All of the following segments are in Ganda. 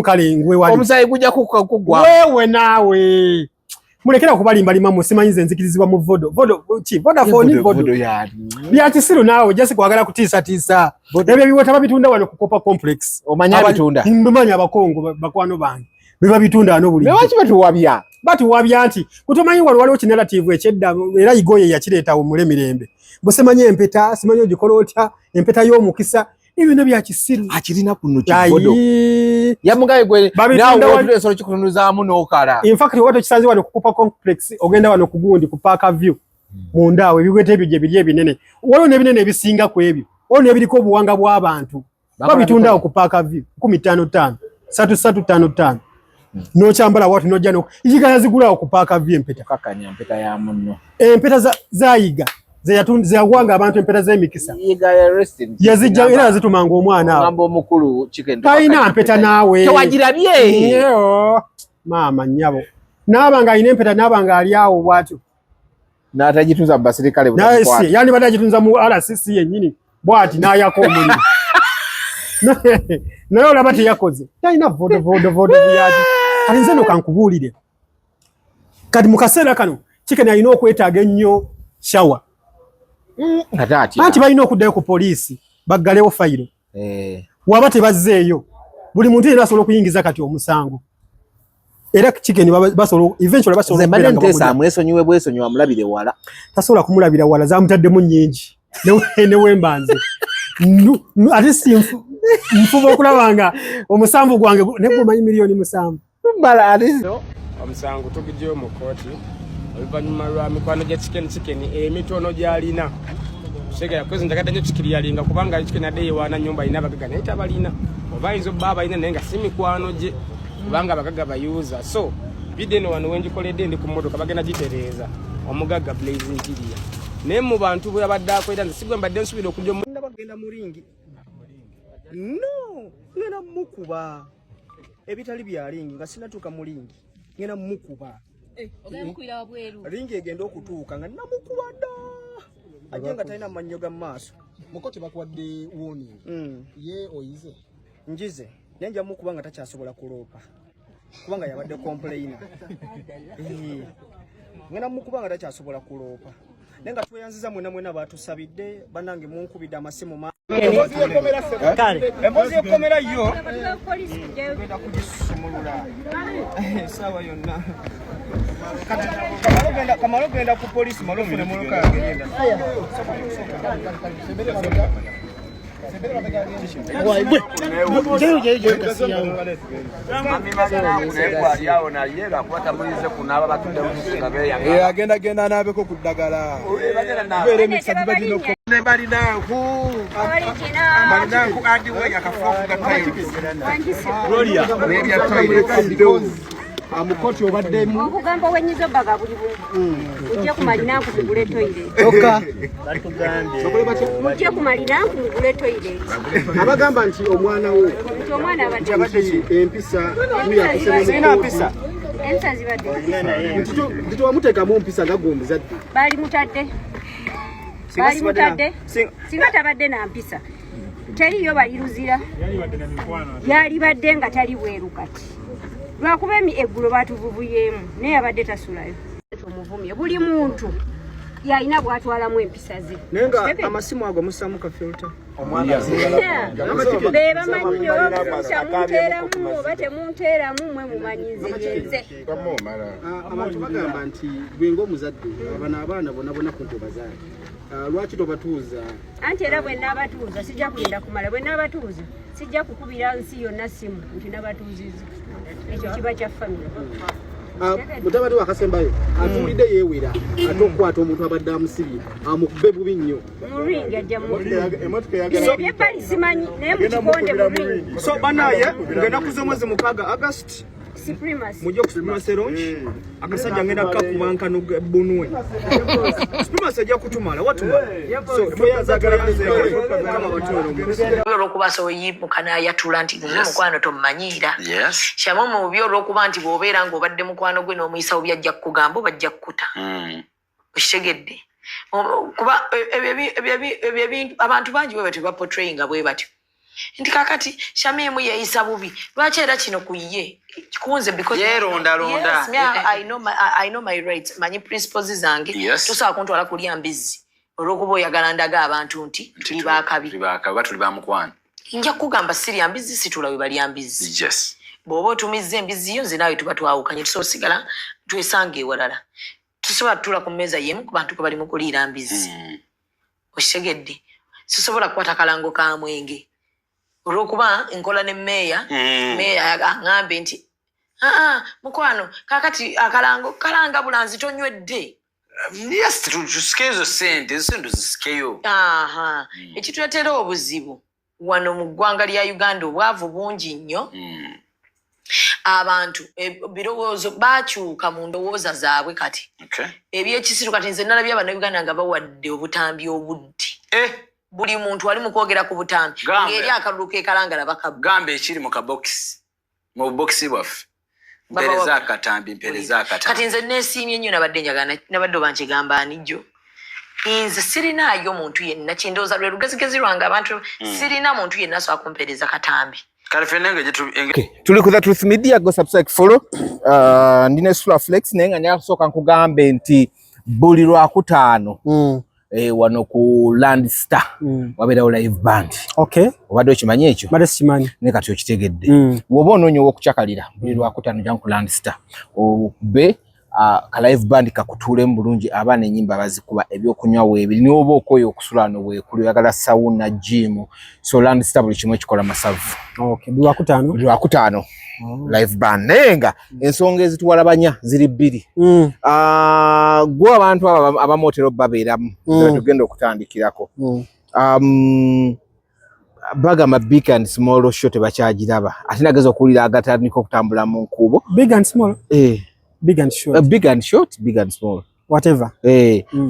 kale ngwe wali omusayi kujja kugwa wewe nawe mulekera kubalimba limamu simanyize nzikirizibwa mu Vodafone ya kisiru nawe jasi kwagala kutiisa ebyo biwata babitunda wano kukopa complex omanya bitunda mbimanya abakongo bakwano bange biba bitunda ano buli mewachi batuwabya nti kutomanyi waliwo kinarrative ekyedda era igoye yakireta omulemirembe bosemanye empeta simanyi ogikolota empeta y'omukisa ibino bya kisiru akirina kuno kibodo yamugaye gwe nawo watuleso kikunuzamu n'okala in fact wato kisanzi wano kukupa complex ogenda wano kugundi ku Park View mundawe bigwete ebyo gye biri ebinene waliwo n'ebinene ebisinga ku ebyo waliwo n'ebiriko obuwanga bw'abantu babitunda ku Park View 15 3355 no chambala watu no jano yiga yazigula ku Park View empeta kakanya empeta ya munno empeta zayiga zeyagwanga abantu empeta z'emikisa yiga ya resting yazijja era zitumanga omwana ngambo omukulu chicken kaina empeta nawe tewagirabye yo mama nyabo nabanga ine empeta nabanga ali awo bwatyo n'atagitunza basirikale bwatyo yani badagitunza mu RCC yennyini bwati nayako omuli nayo labati yakoze taina vodo yaji alinze no kankubulire kati mukasera kano chicken ayino okwetaaga ennyo shower anti balina okuddayo ku poliisi baggalewo fayiro waba tebazzeeyo buli muntu era asobola okuyingiza kati omusango era chicken basobola eventually basobola amwesonyiwe bwesonyiwa amulabire wala tasobola kumulabira wala zamutaddemu nnyingi newembanze ate si nfuba okulabanga omusanvu gwange negumanyi miliyoni 7 omusango tugijjo mu kooti oluvannyuma lwa mikwano gya chicken emitono gyalina shega yakwezi njakadde nnyo chikiri yalinga kubanga chicken adde yewaana nyumba ina abagaga naye tabalina oba ayinza obba abalina naye nga si mikwano gye kubanga abagaga bayuza so bidde eno wano wenjikoledde ndi ku mmotoka bagenda gitereeza omugagga Blaze Nkiriya naye mu bantu bwe yabadde akwera nze sigwe mbadde nsubira okujja bagenda mu ringi no ngena mukuba ebitali bya ringi nga sinatuuka mu ringi ngena mukuba ogamukwira wabweru ringi egenda okutuuka nga namukuba dda ajenga talina mannyo ga maaso mukoti bakwadde warning ye oyize njize nenja mukuba nga takyasobola kuloopa kubanga yabadde complainer ngena mukuba nga takyasobola kuloopa nenga tweyanziza mwena batusabidde banange munkubidde amasimu embozi ekomera yo genda kugisumulula sawa yonna kamalo genda ku polisi malofune muluka agenda agenda nabeko kuddagala amukoti obaddemu okugamba wenyizo baga buli ujja kumalina nkugule toilet ujja kumalina nkugule toilet abagamba nti omwana wo abadde empisa sina mpisa ensazi badde ntito wamuteekamu mpisa nga gomuzadde bali mutadde singa tabadde na mpisa teriyo baliruzira yali badde nga tali bweru kati lwakuba eggulo batuvuvuyemu naye abadde tasulayo omuvumye buli muntu yalina bwatwalamu empisa ze nenga amasimu ago musamu ka filter beba manyo muteeramu oba temunteeramu mwe mumanyize yenze abantu bagamba nti gwenga omuzadde abana abaana bonna kunto bazaali lwaki tobatuuza anti era bwe nabatuuza sijja kuyenda kumala bwe nabatuuza sijja kukubira nsi yonna simu nti nabatuuziza ekyo kiba kya famire mutabani wa Kasembayo atuulidde yeewera ate okukwata omuntu abadde amusibye amukube bubi nnyo muringi ajja mubyepali simanyi naye mukikonde muringi so banaye ngenda kuza mwezi mukaaga August mujja kusipima serungi akasajja ngenda kakubankano bunwe sipima ajja kutumala watumala so olwokuba soyipukana ayatula nti mukwano tomumanyiira kyamu mu bubi olwokuba nti bw'obeera ng'obadde mukwano gwe n'omuyisa obi ajja kukugamba oba ajja kukuta okitegedde kuba ebyo ebintu abantu bangi bwe batyo baportrayinga bwe batyo Nti kakati Shamimu yeeyisa bubi. Lwaki era kino kuye? Kikunze because yeronda londa. Yes, I know my rights. Manyi principles zange. Tusa kuntwala kulya mbizi. Olwokuba oyagala ndaga abantu nti tuli bakabi. Tuli bamukwana. Nja kugamba siri ambizi situla we bali ambizi. Yes. Bobo tumize mbizi yo zinawe tuba twawukanye tusosigala twesange ewalala. Tusobola tula ku meza yemu ku bantu ko bali mu kuliira mbizi. Oshegedde. Sisobola kukwata kalango ka mwenge. Olwokuba nkola ne meya ngambe nti mukwano kakati akalango kalanga bulanzi tonywedde. Yes, tusikeyo sente zisikeyo. Ekituletera obuzibu wano mu ggwanga lya Uganda obwavu bungi nnyo. Abantu birowoozo bakyuka mu ndowooza zaabwe kati. Ebyekisiru kati nze nalabye Abannayuganda nga bawadde obutambi obuddi. Buli muntu ali mu kwogera ku butambi. Ng'eri akalulu kekalangala bakabu. Gamba ekiri mu kabokisi. Mu bokisi bwaffe. Mpereza akatambi. Kati nze neesiimye nnyo nabadde obankigamba anijjo. Nze sirinaayo muntu yenna kindowooza lwe lugezigezi lwange abantu sirina muntu yenna asobola kumpereza katambi. Tuli ku The Truth Media, go subscribe follow. Ndine Sula Flex naye nga nyasooka nkugambe nti buli Lwakutaano wano ku Land Star wabeerawo live band. Obadde okimanyi ekyo? Mbadde sikimanyi. Ne kati okitegedde. Woba onoonya ow'okucakalira buli Lwakutaano ojja ku Land Star obe ka live band kakutuulemu bulungi abaana ennyimba bazikuba ebyokunywa weebiri niwe oba okoyo okusulaano weekulu oyagala sawuna gym so Land Star buli kimu ekikola masavu. Buli Lwakutaano live band naye nga ensonga ezituwalabanya ziri bbiri. Gwe abantu abamootera babeeramu tugenda okutandikirako bagamba big and small show tebakyagiraba ate nageza okuwulira agatandika okutambula mu nkuubo. Big and small? Big and short. Big and short, big and small. Whatever.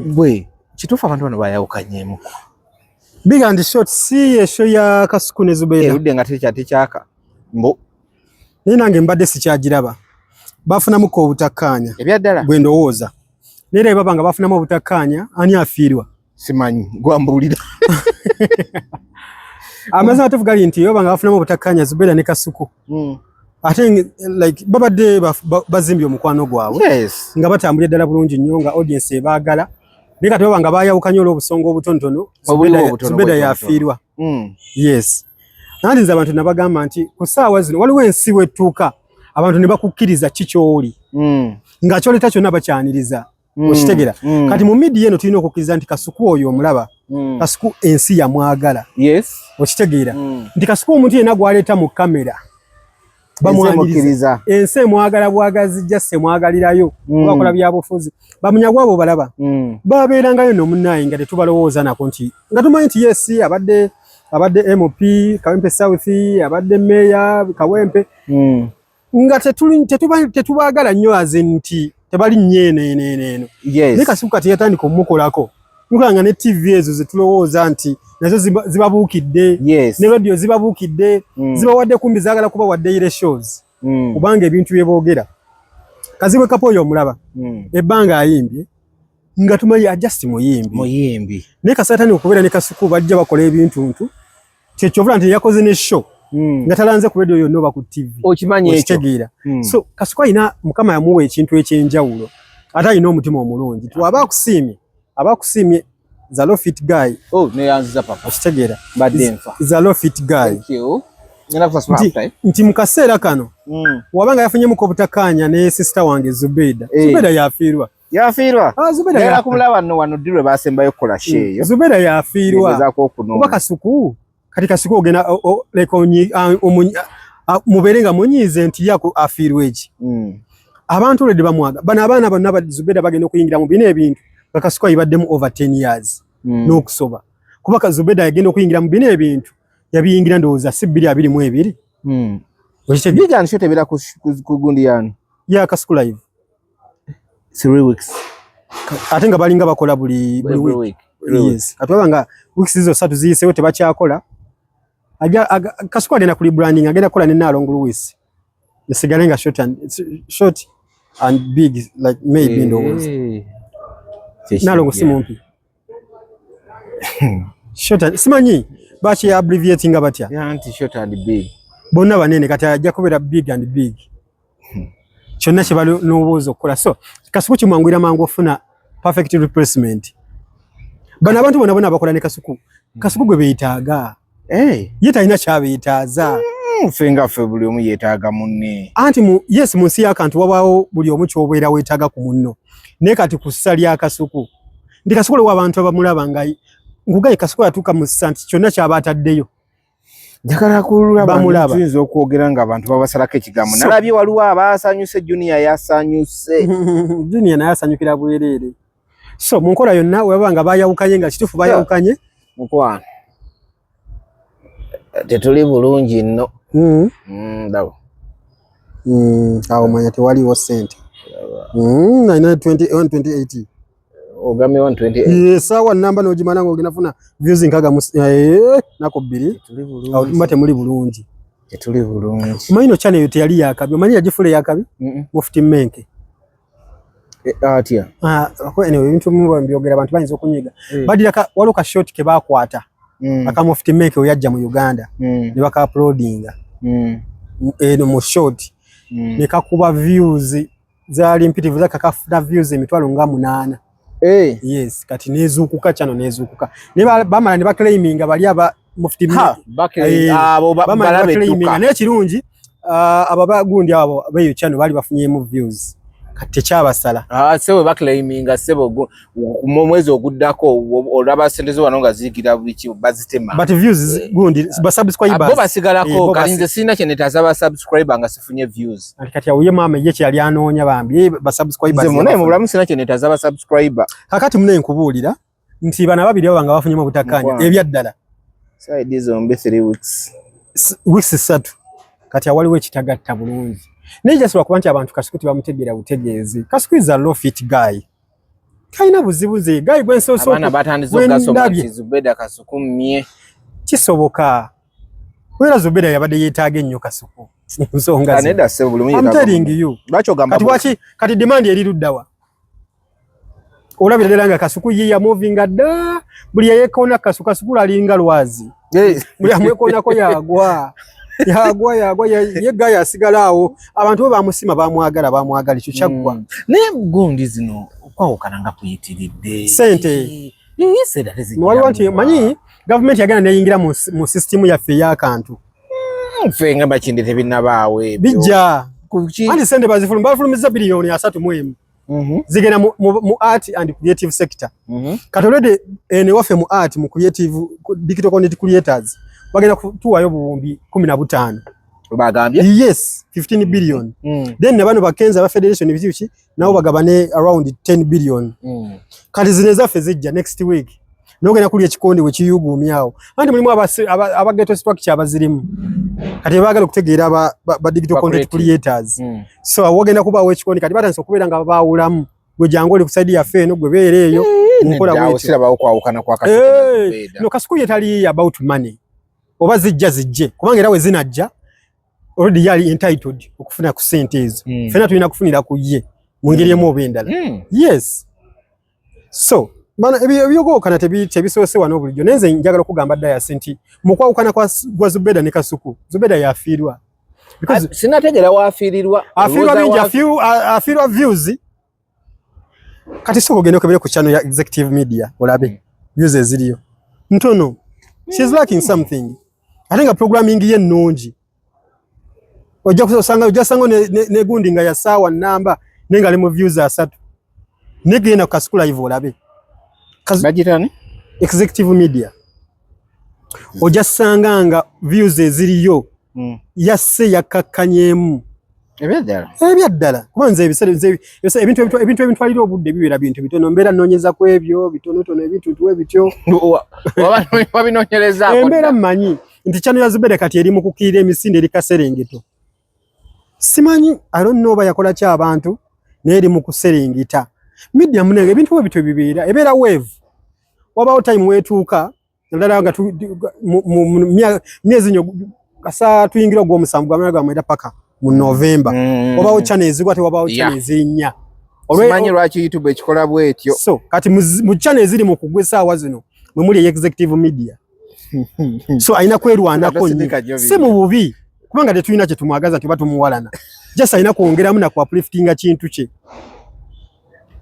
Bwe kituufu abantu bano bayawukanyeemu. Big and short si esho ya Kasuku ne Zubeida. Erudde nga tekyaka. Naye nange mbadde sikyagiraba. Bafunamuko obutakkaanya. Ebyaddala? Bwe ndowooza. Naye baba nga bafunamu obutakkaanya ani afiirwa? Simanyi. Gwambuulira. Amazima tefu gali nti yoba nga bafunamu obutakkaanya Zubeida ne Kasuku. Ate like babadde bazimbye omukwano gwabwe nga batambulira ddala bulungi nnyo nga audience ebaagala naye kati baba nga baayawukanye olw'obusonga obutonotono Zubeida yafiirwa. Yes. Nandi nze abantu nabagamba nti ku ssaawa zino waliwo ensi wettuuka abantu ne bakukkiriza kikyoli nga kyoleta kyonna bakyaniriza okitegera. Kati mu midiya eno tulina okukkiriza nti Kasuku oyo omulaba Kasuku ensi yamwagala okitegeera nti Kasuku omuntu yenna gwaleeta mu kamera bamwangiriza ensi emwagala bwagazi jase mwagalirayo bakola byabufuzi bamunyagwa abo balaba babeerangayo nomunnaye nga tetubalowooza nako nti nga tumanyi nti yes abadde MP Kawempe South abadde Mayor Kawempe nga tetubaagala nnyo aze nti tebali nnyeneeno naye Kasuku kati yatandika omukolako nkulanga ne TV ezo zetulowooza nti nazo zibabuukidde ne radio zibabuukidde zibawadde kumbi zaagala kuba wadde shows kubanga ebintu bye boogera Kazibwe Kapo oyo omulaba ebbanga ayimbye nga tumanyi just muyimbi naye kasatani okubeera ne Kasuku bajja bakola ebintu kyekyovula nti yakoze ne show nga talanze ku radio yonna oba ku TV okimanyi ekyo. So Kasuku alina Mukama yamuwa ekintu ekyenjawulo ate alina omutima omulungi abakusiimye Zalo fit guy. Neyanziza papa. Okitegera. Badde nfa. Zalo fit guy. Thank you. Ngenda kusasula after. Nti mukaseera kano. Wabanga yafunye mu kobutakanya ne sister wange Zubeida. Zubeida yafiirwa. Zubeida yakumulaba wano dirwe basembayo kola sheyo. Zubeida yafiirwa. Kuba Kasuku. Kati Kasuku ogena like muberenga munyize nti yako afiirwa eki. Abantu lede bamwaga. Bana abaana bonna Zubeida bagenda okuyingira mu bine ebintu. Kasuku ayibaddemu over 10 years n'okusoba kuba Zubeida yagenda okuyingira mu bino ebintu yabiyingira ndowooza si 222 Big and short ebera ku gundi yani ya Kasuku live 3 weeks ate nga balinga bakola buli week. Yes. Atwaba nga weeks hizo 3 ziyiseewo tebakyakola Kasuku agenda kuli branding agenda kola ne Nalong Louis yasigalenga short and big like maybe ndowooza Nalongo si mumpi. Shota simanyi bachi abbreviating batya yanti short and big bonna banene kati ajja kubera big and big kyonna kye bali n'obuuza okukola so Kasuku kimwangwira mangu ofuna perfect replacement bana abantu bona bakola ne Kasuku gwe beetaaga ye talina kyabeetaaza fenga fe buli omu yeetaaga munne anti mu nsi y'akantu wabaawo buli omu ky'obeera weetaaga ku munno naye kati ku ssa lya Kasuku ndi Kasuku lewo abantu abamulaba nga ngugaye Kasuku yatuuka mu ssa nti kyonna kyaba ataddeyo njagala kulaba tuyinza okwogera nga abantu babasalako ekigambo nalabye waliwo abaasanyuse Junior yasanyuse Junior naye asanyukira bwereere so mu nkola yonna weba nga bayawukanye nga kituufu bayawukanye mukwano tetuli bulungi nno ndaba awo manya tewaliwo ssente 28 ogame 128 sawa namba n'ogimala ng'ogenda funa views nkaga nako 2 awo mate muli bulungi tetuli bulungi omanyi channel yo teyali yakabi omanyi yagifule yakabi Mufti Menke atya anyway ebintu mu byogera abantu bayinza okunyiga badira waliwo ka short ke bakwata aka Mufti Menke oyajja mu Uganda ne baka uploadinga eno mu short ne kakuba views zaali mpitivu zakakafuna views emitwalo nga 8 yes kati nezukuka channel nezukuka ne bamala ne baclaiminga bali aba Mufti Menke abo balabetuka ne kirungi ababagundi abo beyo channel bali bafunyemu views kati kyabasala sewe baclaiminga sebo mu mwezi oguddako olaba sendezo wanonga zigira biki bazitema but views gundi ba subscribers abo basigalako kalinze sina kyene tazaba subscriber nga sifunye views kati yawe mama ye kyali anoonya bambi ba subscribers zemone mu bulamu sina kyene tazaba subscriber kakati mune nkubulira nti bana babiri banga bafunyemo butakanya ebyaddala side izo mbe 3 weeks 3 kati awaliwe kitagatta bulungi Nije swa kubanti abantu Kasuku bamutegera butegeezi. Kasuku is a low fit guy. Kaina buzibuze guy gwenso so. Abana batandizo gaso Zubeda Kasuku mmye. Kisoboka. Wera Zubeda yabade yeetaage nnyo Kasuku. Nsonga. Kaneda se buli munyi. I'm telling you. Bacho gamba. Kati demand eri luddawa. Olabira leranga Kasuku yiya moving adda. Buli yekona Kasuku alinga lwazi. Buli amwekona ko yagwa. yagwa ye gaya asigalawo abantu bamusima bamwagala kyo kyaggwa ne gundi zino kwawukananga kuyitiridde sente yesera tezijja waliwo nti manyi government yagana neyingira mu system yaffe y'akantu ffe nga bakindi tebinabaawe bijja anti sente bafulumiza biliyoni 3 zigenda mu art and creative sector katolede ene waffe mu art mu creative digital content creators bagenda kutuwayo buwumbi 15 bagambye yes 15 billion then nabano bakenza ba federation bizichi nabo bagabane around 10 billion kati zineza fezijja next week nogenda kuli ekikondi we kiyugumyawo andi mulimu aba ghetto structure abazirimu kati bagala kutegeera ba digital content creators so awogenda kuba we ekikondi kati batanso kubera nga baawulamu gwe jangoli kusaidia yafe no gwe beereyo nkola bwe sira bawo kwawukana kwa Kasuku no Kasuku yetali about money oba zijje kubanga era we zinajja already yali entitled okufuna ku sente ezo fena tulina kufunira ku ye mu ngeri emu obendala yes so bana ebyogo kana tebisose wano bulijjo nenze njagala kugamba daya senti mukwawukana kwa Zubeda ne Kasuku Zubeda yafiirwa because sinategera wafiirirwa bingi afiirwa views kati soko gende okebere ku channel ya Executive Media olabe views eziriyo ntono she's lacking something. I think a programming ye nonji. Ojja sanga ne gundi nga ya sawa namba nenga lemo views asatu. Negenda Kasuku live olabe. Bagitani? Executive Media. Ojja sanga nga views eziriyo. Yasse yakakanyemu. Ebyaddala. Kubanze ebintu ebintwalira obudde bibeera bintu bitono mbeera nonyeza ku ebyo bitono ebintu tuwe bityo. Wabinonyereza embeera mmanyi nti channel ya Zubeda kati eri mu kukiira emisinde eri Kaserengeto. Simanyi I don't know bayakola kya abantu n'eri mu kuserengita. Media munenge ebintu ebitwe bibeera ebeera wave. Wabaawo time wetuuka ndala nga myezi nyo kasa tuyingira ogw'omusanvu gwa mwenda paka mu November. Wabaawo channel ezigwa te wabaawo channel ezinnya. Simanyi lwaki YouTube ekikola bwetyo. So kati mu channel eziri mu kugwa essaawa zino mwe muli Executive Media. So aina kwerwanako nnyo si mu bubi kubanga tetulina kye tumwagaza nti batumuwalana just aina kwongeramu na upliftinga kintu kye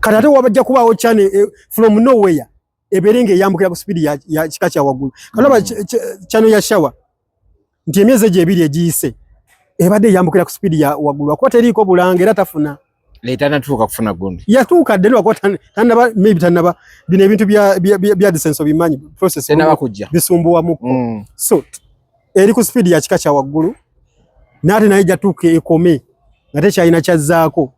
kati ate wabajja kubaawo channel from nowhere eberenge eyambukira ku speed ya kika kya waggulu kalaba channel ya Shawa nti emyezi gye ebiri egiyise ebadde eyambukira ku speed ya waggulu akuba teriiko bulanga era tafuna leta natuuka kufuna gundi yatuuka ddala akuba tannaba maybe tannaba bino ebintu bya AdSense obimanyi process tennaba kujja bisumbuwamuko so eri ku speed ya kika kya waggulu naate naye jatuuka ekome nga tekyalina kyazzaako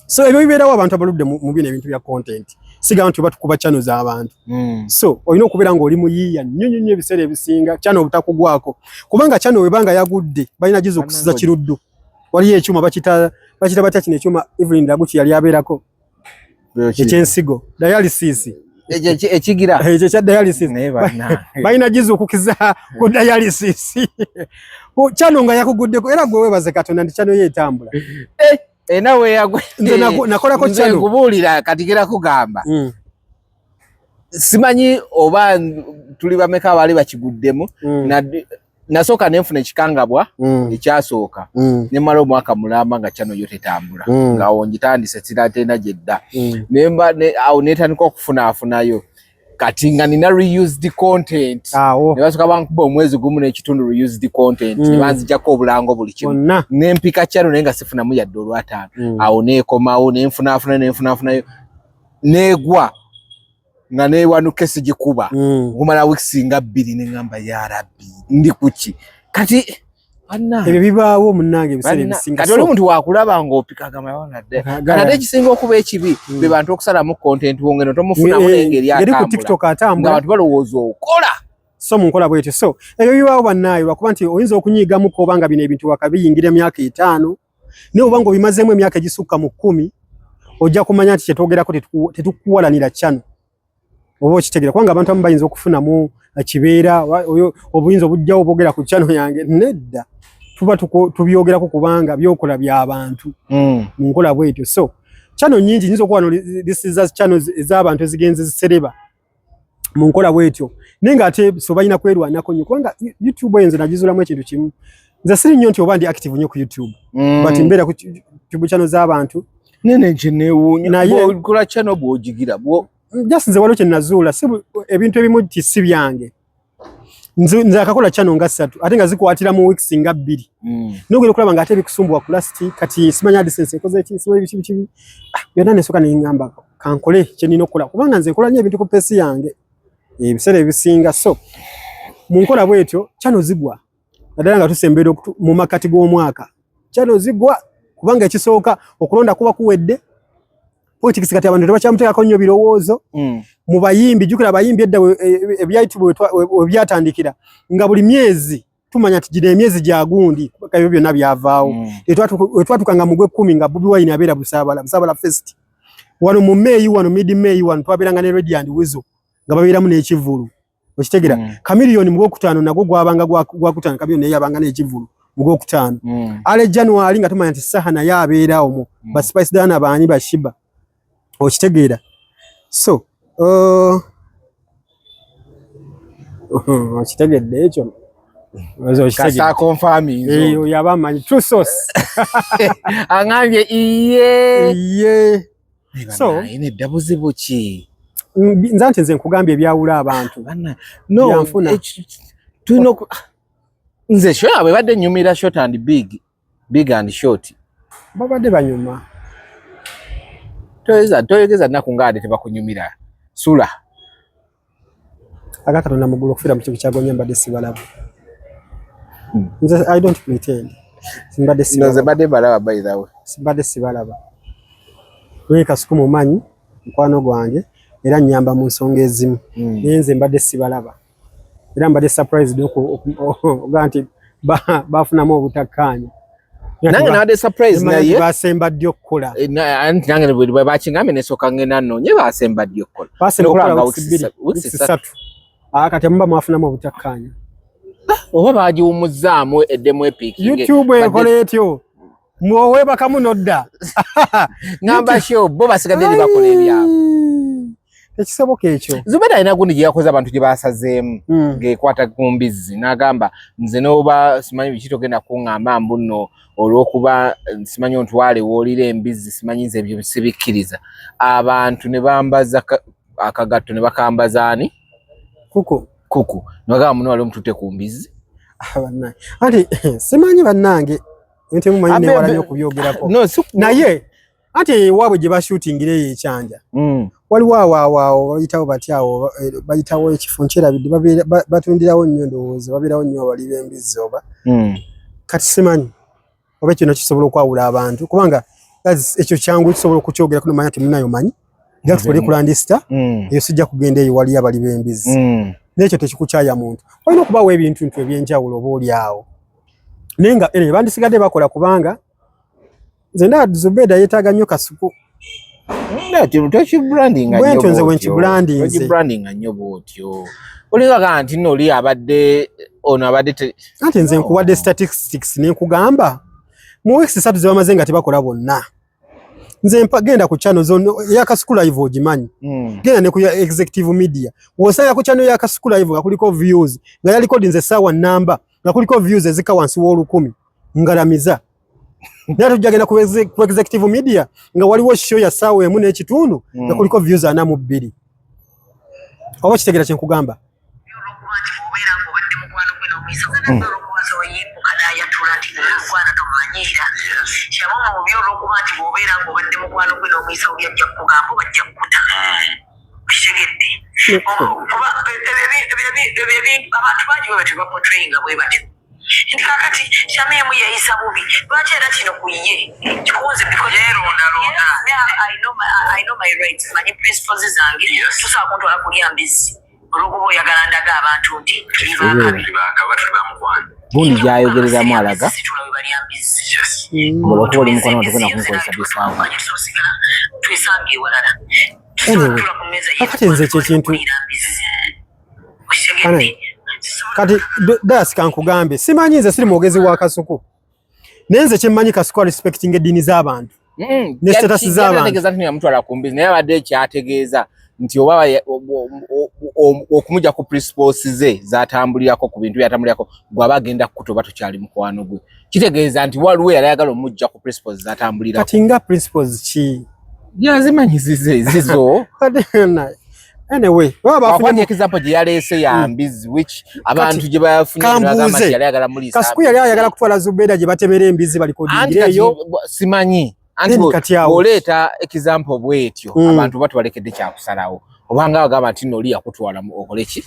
so ebyo bibeerawo abantu abaludde mu bino ebintu bya content siga nti batukuba channel z'abantu so olina okubeera ng'oli muyiiya nnyo ebiseera ebisinga channel obutakugwako kubanga channel webanga yagudde balina giza okusiza kiruddu waliyo ekyuma bakita batya kino ekyuma Evelyn Daguchi yali abeerako ekyensigo dialysis ekigira ekyo kya dialysis balina giza okukiza ku dialysis channel nga yakuguddeko era gwe weebaze Katonda nti channel ye etambula nawe yagwe nakolako channel kubuulira katikira kugamba simanyi oba tuli bameka abali bakiguddemu nasooka nenfuna ekikangabwa ekyasooka nemala omwaka mulamba nga channel yo tetambula ngaawo ngitandise siratenda gyedda awo netandika okufunaafunayo kati nga nina reused content nebasooka bankuba omwezi gumu n'ekitundu reused content nebanzijjako obulango buli kimu nempika channel naye nga sifunamu yadde olwataano awo neekomawo nenfunaafunayo negwa nga neewanuka sigikuba okumala wiiki nga 2 neŋŋamba ya Rabbi ndi kuki kati ebyo bibaawo munnange ebiseera ebisinga kati oli omuntu wakulaba ng'opika gamayonadde ate ekisinga okuba ekibi be bantu okusalamu content wongeno tomufunamu n'engeri atambula nga bantu balowooza okola so munkola bwetyo so ebyo bibaawo bannaayo lwakuba nti oyinza okunyiigamuko obanga bino ebintu wakabiyingira emyaka 5 naye obanga obimazeemu emyaka egisukka mu 10 ojja kumanya nti kyetwogerako tetukuwalanira channel oba okitegera kubanga abantu abamu bayinza okufunamu kibeera obuyinza obujjawo boogera ku channel yange nedda tuba tubyogerako kubanga byokola by'abantu mu nkola bwetyo so channel nyingi nyinza okuba lisiza channel ez'abantu ezigenze zisereba mu nkola bwetyo naye ng'ate so balina kwerwanako nnyo kubanga YouTube eyo nze nagizulamu ekintu kimu nze siri nnyo nti oba ndi active nnyo ku YouTube but mbeera ku YouTube channel z'abantu nene nkyewuunya bw'okola channel bw'ogigira just nze waliwo kye nazuula ebintu ebimu ti si byange nze akakola channel nga 3 ate nga zikwatira mu weeks nga 2 nogera okulaba nga ate bikusumbuwa ku last kati simanya AdSense ekoze eki simanyi bikibi byonna nesooka neŋŋamba kankole kye nina okukola kubanga nze nkola nnyo ebintu ku peesi yange ebiseera ebisinga so mu nkola bwetyo channel zigwa naddala nga tusembeera mu makati g'omwaka channel zigwa kubanga ekisooka okulonda kuba kuwedde politics kati abantu tebakyamuteekako nnyo birowoozo mu bayimbi jjukira abayimbi edda ebyayitibwa webyatandikira nga buli myezi tumanya nti gino emyezi gya gundi ebyo byonna byavaawo wetwatukanga mu Gw'ekkumi nga Bobi Wine abeera Busaabala Fest wano mu May wano mid May wano twabeeranga ne Red and Weasel nga babeeramu n'ekivulu okitegera Chameleone mu Gwokutaano nagwo gwabanga gwakutaano Chameleone naye yabanga n'ekivulu mu Gwokutaano ale January nga tumanya nti Saha naye abeera omwo ba Spice Dana baani ba Shiba okitegeera so okitegedde ekyo kasa confirming yaba amanyi true source angambye iye so ine dabuzibu ki nze nkugambye ebyawula abantu no tulina nze sho abe badde nyumira short and big and short babadde banyuma toyegeza nnaku ngaade tebakunyumira sula Katonda mugulu okufira mu kintu kyagonya mbadde sibalaba nze I don't pretend simbadde balaba by the way simbadde sibalaba we Kasuku mumanyi mukwano gwange era nnyamba mu nsonga ezimu naye nze mbadde sibalaba era mbadde surprised oga nti bafunamu obutakkaanya nange nabadde surprise naye basembadde okukola nange bwe bakingambe nesooka ngenda nnonye basembadde okukola basembadde weeks 3 kati mba mwafunamu obutakkaanya oba bagiwumuzzaamu eddemu epiiki YouTube ekola etyo muweebakamu nodda ngamba sho bo basigadde ne bakola ebyabwe tekisoboka ekyo. Zubeda alina gundi gye yakoze abantu gye basazeemu ng'ekwata ku mbizzi n'agamba nze n'oba simanyi biki togenda kuŋŋamba mbu nno olw'okuba simanyi ontwale woolira embizzi simanyi nze ebyo sibikkiriza. Abantu ne bambaza akagatto ne bakambaza ani? Kuku. Ne bagamba muno wali omutute ku mbizzi. Bannange. Ati simanyi bannange nti mumanyi ne wala nnyo okubyogerako. Naye ate waabwe gye bashootingira eyo ekyanja. Waliwo awo bayitawo batyawo bayitawo ekifo nkyerabidde batundirawo nnyo ndowooza babeerawo nnyo abali b'embizzi oba. Kati simanyi oba ekyo kisobola okwawula abantu kubanga ekyo kyangu kisobola okukyogerako nomanya nti munayo manyi nga tufole ku landisita eyo sijja kugenda eyo wali abali b'embizzi. N'ekyo tekikukyaya muntu. Olina okubaawo ebintu ebyenjawulo oba oli awo. Naye nga bandisigadde bakola kubanga nze ndaba Zubeda yeetaaga nnyo kasuku. Tokibrandinga nnyo bw'otyo. Olinga nti nno oli abadde ono abadde anti nze nkuwadde statistics ne nkugamba mu weeks 3 ze bamaze nga tebakola bonna. Nze genda ku channel zone ya Kasuku Live ogimanyi. Genda ne ku executive media. Wosanga ku channel ya Kasuku Live nga kuliko views nga yaliko dinze sawa namba nga kuliko views ezika wansi w'olukumi ngalamiza. Nalo tujagenda ku executive media nga waliwo show ya sawa emu n'ekitundu nga kuliko views 42. Oba kitegera kye nkugamba. Kakati Shamimu yaisa bubi lwaki era kino kuye kikunze because I know my rights manyi principles zange tusobola kuntwala kulya mbizzi olwokuba oyagala ndaga abantu nti gundi gy'ayogereramu alaga olwokuba oli mukwano watugenda kumukozesa bisaawa. twesange ewalala kakati nze ekyekintu kati das kankugambe simanyi nze siri mwogezi wa Kasuku naye nze kyemmanyi Kasuku respecting eddiini z'abantu ne status z'abantu naye abadde kyategeeza nti oba okumujja ku principles ze zatambulirako ku bintu byatambulirako gwaba agenda kukuta oba tokyali mukwano gwe kitegeeza nti waliwo yali ayagala omujja ku principles zatambulirako. Kati nga principles ki yazimanyi zizo anyway wakwati example gye yaleese ya mbizzi which abantu gye bafunye yali ayagala mulisa Kasuku yali ayagala kutwala Zubeda gye batemera embizzi balikodingireyo simanyi anti oleeta example bwetyo abantu batwalekedde kyakusalawo obanga bagamba nti nno oli yakutwala okole ki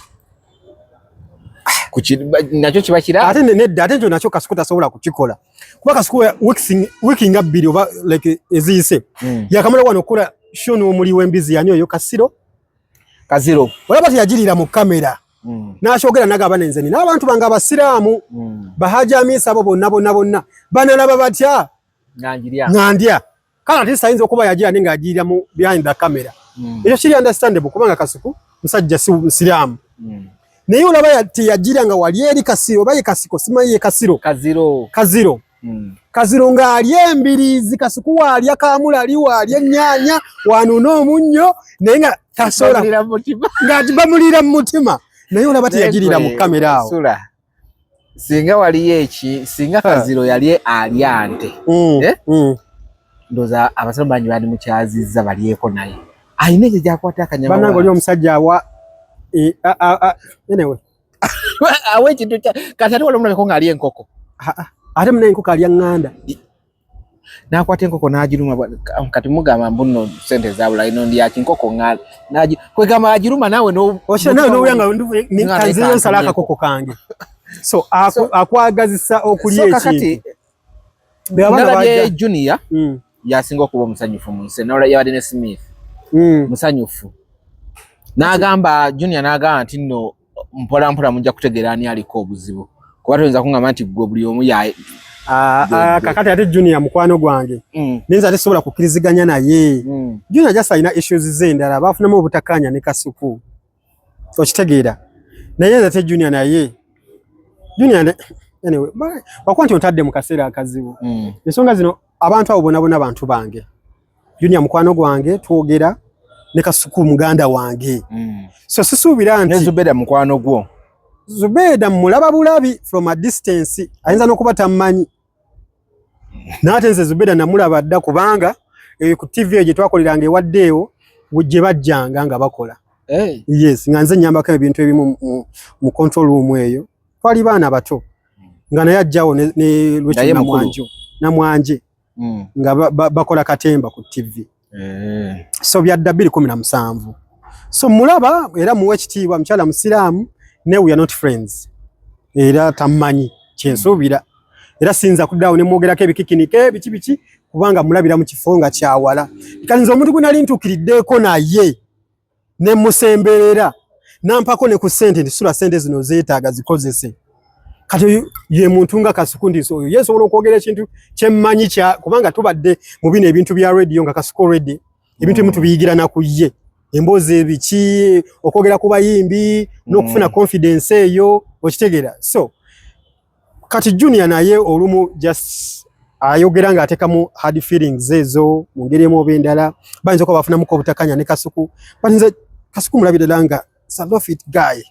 nakyo kiba kira ate nedda ate ekyo nakyo Kasuku tasobola kukikola kuba Kasuku wiki nga bbiri oba like eziyise yakamala wano okukola show n'omuli w'embizzi yani oyo Kaziro olaba teyagirira mu kamera n'akyogera nagamba nenze nina abantu bange abasiraamu bahajamisa abo bonna banalaba batya ngandya kale ate sayinza okuba yagira nenga agirira mu behind the camera ekyo kiri understandable kubanga Kasuku musajja si musiraamu naye olaba teyagira nga wali eri Kasiro oba ye Kasiko simanyi ye Kaziro ng'ali embirizi Kasuku waalya kaamula ali waalya ennyaanya wanuuna omunnyo naye nga tasobola ng'agibamulira mu mutima naye olaba teyagirira mu kamera awo. Singa waliyo eki singa Kaziro yali alya nte ndoza abasolo bangi bali mukyazizza balyeko naye ayina ekyo gyakwata akanyama bannange oli omusajja awa anyway awe ekintu kati ate wali omulabeko ng'ali enkoko ate munaye enkoko alya ŋŋanda nakwata enkoko n'agiruma kati mugamba mbuno sente zabula ino ndi yaki nkoko ŋŋanda kwegamba agiruma nawe n'owuyanga kanziyo nsala akakoko kange so akwagazisa okulya ekintu nalabye Junior yasinga okuba omusanyufu mu nsi yabadde ne Smith musanyufu n'agamba Junior n'agamba nti nno mpola mpola mujja kutegeera ani aliko obuzibu kuba toyinza kuŋŋamba nti gwe buli omu kakati ate Junior mukwano gwange ninza tesobola kukkiriziganya naye Junior just alina issues ze endala baafunamu obutakkaanya ne Kasuku okitegeera naye nze ate Junior naye anyway wakuba nti ontadde mu kaseera akazibu ensonga zino abantu abo bonna bantu bange Junior mukwano gwange twogera ne Kasuku muganda wange. So sisuubira nti Zubeda mukwano gwo. Zubeda mulaba bulabi from a distance ayinza n'okuba tamanyi. Nate nze Zubeda namulaba dda kubanga ku TV gye twakoleranga ewaddeewo gye bajjanga nga bakola. Yes, nga nze nyambako ebintu ebimu mu control room eyo. Twali baana bato. Nga naye ajjawo ne Lwechi Namwanje. Nga bakola katemba ku TV. So byadda 2017. So mulaba era muwe ekitiibwa mukyala Musiraamu ne we are not friends. Era tamanyi kyensuubira. Era sinza kuddawo ne mwogerako ebikikinike biki kubanga mulabira mu kifo nga kyawala. Kalinza omuntu gwe nali ntuukiriddeko naye ne musemberera nampako ne ku ssente nti sula ssente zino zeetaaga zikozese. Kati ye muntu nga Kasuku ndi so yesobola okwogera ekintu kyemmanyi kya kubanga tubadde mu bino ebintu bya radio nga Kasuku ready ebintu ebimu tubiyigira na kuye emboozi ebiki okwogera ku bayimbi n'okufuna confidence eyo okitegeera. So kati Junior naye olumu just ayogera nga atekamu hard feelings ezo mu ngeri emu oba endala bayinza kuba bafunamu ko butakanya ne Kasuku batinze Kasuku mulabira nga Salofit guy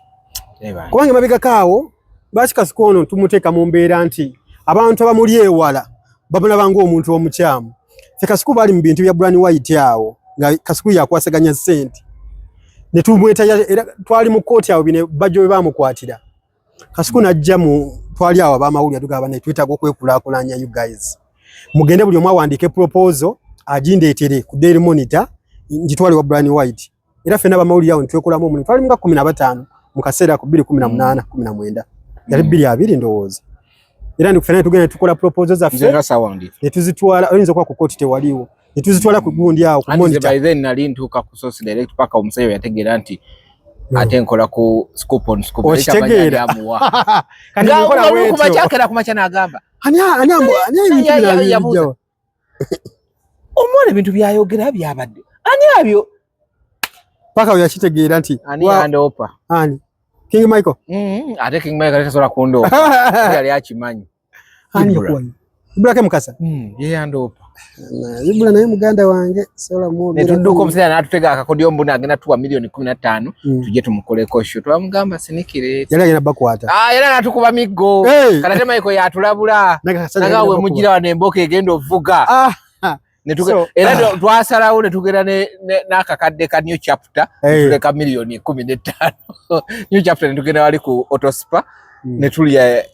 kubanga mabega kaawo baki Kasuku ono tumuteeka mu mbeera nti abantu abamuli ewala babulaba ng'omuntu omukyamu. Fe Kasuku bali mu bintu bya Brand White awo nga Kasuku yakwasaganya ssente ne tumweta era twali mu kooti awo bine bajjo we bamukwatira. Kasuku najja mu twali awo abamawulire tugaba ne twetaaga okwekulaakulanya you guys. Mugende buli omu awandiike proposal agindeetere ku Daily Monitor ngitwale wa Brand White. Era ffenna abamawulire awo twekulamu omuntu twali nga 15 mu kaseera ku 2018 19 yali 2 ndowooza. Era ndikufanya tugenda tukola proposals affe ne tuzitwala oyinza okuba ku kooti tewaliwo ne tuzitwala ku gundi awo ku Monitor. By then nali ntuuka ku Source Direct paka omusajja yategeera nti ate nkola ku scoop on scoop okitegeera kati nkola wetu kumachakera kumachana agamba ani omwana ebintu byayogera byabadde ani abyo paka yakitegeera nti ani andopa ani King Michael ate King Michael atasobola kundo yali akimanyi ani kwa Ibra Mukasa yeye andopa Ibra naye muganda wange sola mu ne tudduko omusajja n'atutega akakodyo mbuna agenda tuwa milioni 15 tujje tumukoleko show twamugamba sinikire yali agenda bakwata era natukuba miggo kalate Michael yatulabula nagawe mugira wane emboka egenda ovuga era twasalawo ne tugera n'akakadde ka new chapter tuleka milioni 15 new chapter ne tugenda wali ku Autospa ne tulya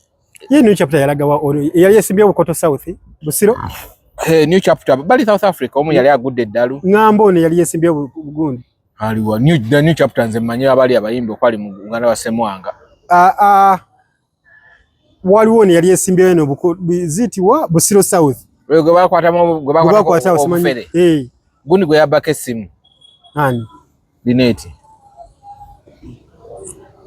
new chapter yalagawa yali yesimbye ku Koto South Busiro new chapter bali South Africa omu yali agudde eddalu ngambo ne yali yesimbye bugundi aliwa new chapter nze mmanyi abali abayimbi okwali mu Uganda wa Semwanga waliwo ne yali yesimbye eno bizitiwa Busiro South gwe bakwata osimanye gundi gwe yabaka essimu ani Dineti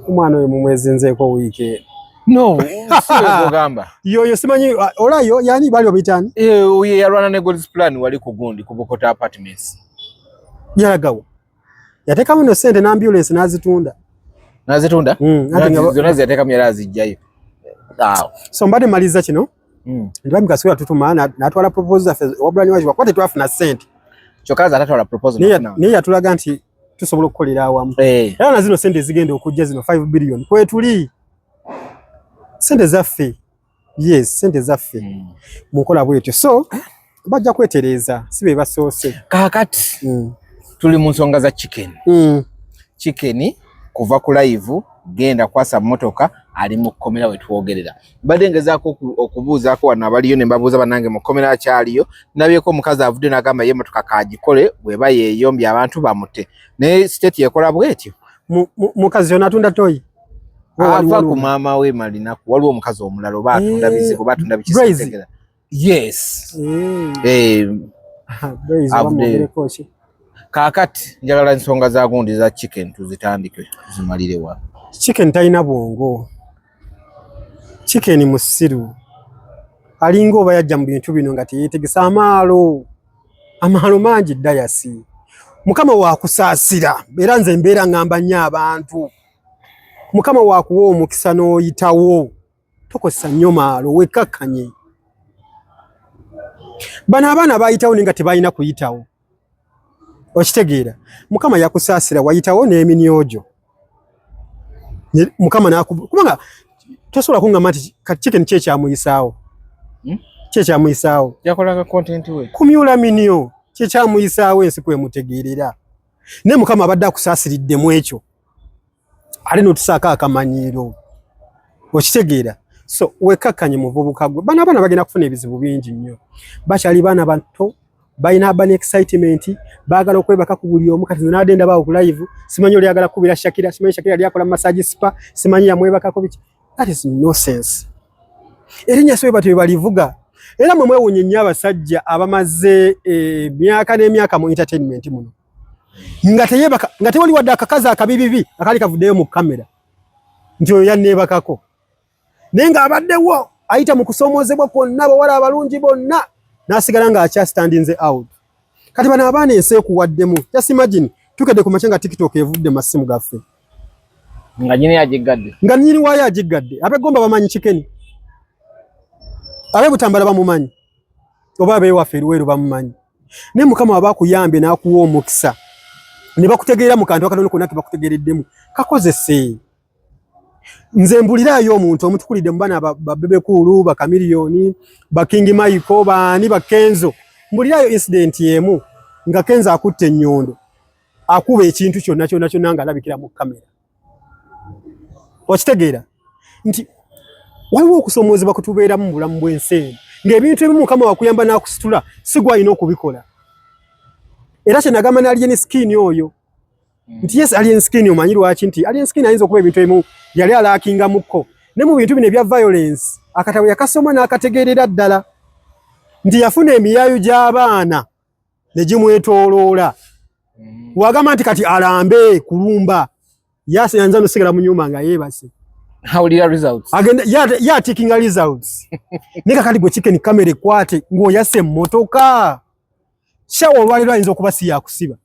omwana oyo mumwezinzeeko wiiki no siwe gamba yoyo simanyi olayo yani bali obitani uye yalwana ne God's Plan wali ku gundi ku Bokota Apartments yalagawo yatekamu no sente na ambulance nazitunda zona ziyateka myala azijjayo so mbade maliza kino ndibami Kasuku tutuma natwala proposal wa Brand White wakwate twafuna sente chokaza atatwala proposal ne yatulaga nti tusobola okukolera awamu era na zino sente zigenda okujja zino 5 billion kwetuli sente zaffe sente zaffe mukola bwetyo so bajja kwetereza sibe basoose kakati tuli mu nsonga za chicken kuva ku live genda kwasa motoka ali mu komera wetwogerera bade ngezaako okubuuzaako wana abaliyo ne mbabuuza banange mu komera akyaliyo nabyeko omukazi avudde n'agamba ye motoka kagikole bweba yeeyombye abantu bamute ne state yekola bwetyo mukazi ono atunda toyi ava ku maama we Malinaku waliwo omukazi omulala oba atunda bizibu batunda bikisetegera kakati njagala ensonga za gundi za chicken tuzitandike zimalire wa chicken taina bwongo chicken musiru alinga oba yajja mu bintu bino nga teyetegesa amaalo mangi dayasi mukama wakusaasira era nze mbeera ngamba nnyo abantu mukama wakuwa omukisa n'oyitawo tokozesa nnyo maalo wekkakkanye bano abaana bayitawo nga tebalina kuyitawo okitegeera mukama yakusaasira wayitawo n'eminyojo mukama nakubanga tosobola kungamba nti chicken kye kyamuyisaawo kye kyamuyisaawo yakolaga content we kumyula minyo kye kyamuyisaawo ensi kwemutegeerera ne mukama abadde akusaasiridde mu ekyo ali n'otusaako akamanyiiro okitegeera so wekakkanye muvubuka gwe bana abaana bagenda kufuna ebizibu bingi nnyo bakyali baana bato balina abana excitement baagala okwebaka ku buli omu kati n'adenda bawo ku live simanyi oli agala kubira Shakira simanyi Shakira ali akola massage spa simanyi yamwebakako biki that is nonsense erinnya sobe batu balivuga era mwe mwewunye nnyo abasajja abamaze myaka n'emyaka mu entertainment muno nga teyebaka nga tewali wadde akakazi akabibibi akali kavuddeyo mu kamera nti oyo yanneebakako naye nga abaddewo ayita mu kusoomozebwa kwonna bawala abalungi bonna n'asigala nga akyastandinze out kati bano abaana ensi ekuwaddemu just imagine tukedde ku makya nga TikTok evudde masimu gaffe nga nyini agigadde nga nyini waayo agigadde ab'Egomba bamanyi Chicken ab'Ebutambala bamumanyi oba ab'ewaffe Luweero bamumanyi naye mukama abakuyambe n'akuwa omukisa ne bakutegeera mu kantu akatono konna ke bakutegeereddemu kakozese nze mbuliraayo omuntu omutukulidde mu bana babebe kulu bakamiliyoni bakingi Michael baani bakenzo mbuliraayo incident yemu nga Kenzo akutte ennyondo akuba ekintu kyonna kyonna kyonna nga alabikira mu kamera okitegeera nti waliwo okusomoozebwa kutubeeramu mu bulamu bw'ensi ng'ebintu ebimu mukama wakuyamba n'akusitula si gwalina okubikola era kye nagamba ne Alien Skin oyo nti yes Alien Skin omanyi lwaki nti Alien Skin ayinza okuba ebintu ebimu yali alaakinga mukko ne mu bintu bino ebya violence akatabo yakasoma n'akategeerera ddala nti yafuna emiyaayu gy'abaana ne gimwetooloola wagamba nti kati alambe kulumba yasanza nosigala mu nyumba nga yeebase hawulira results agenda ya taking results nika kali gwe Chicken kamera ekwate ng'oyase mmotoka shawa olwaliro ayinza okuba si yakusiba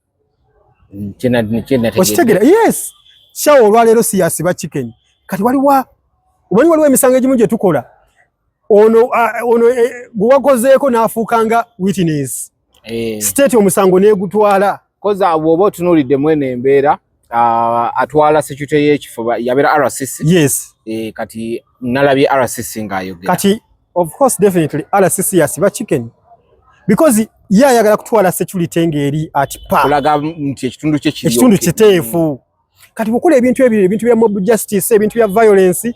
okitegera yes shawa olwaliro si yasiba Chicken kati waliwo emisango egimu gye tukola ono gwakozeeko n'afuukanga witness state omusango n'egutwala koza bw'oba otunuulidde mwene embeera atwala security y'ekifo yabeera RCC yes kati nalabye RCC ng'ayogera kati of course definitely RCC yasiba Chicken because yayagala kutwala security ngeri at pa kulaga nti ekitundu kye kiri ekitundu kiteefu kati bukola ebintu ebiri ebintu bya mob justice ebintu bya violence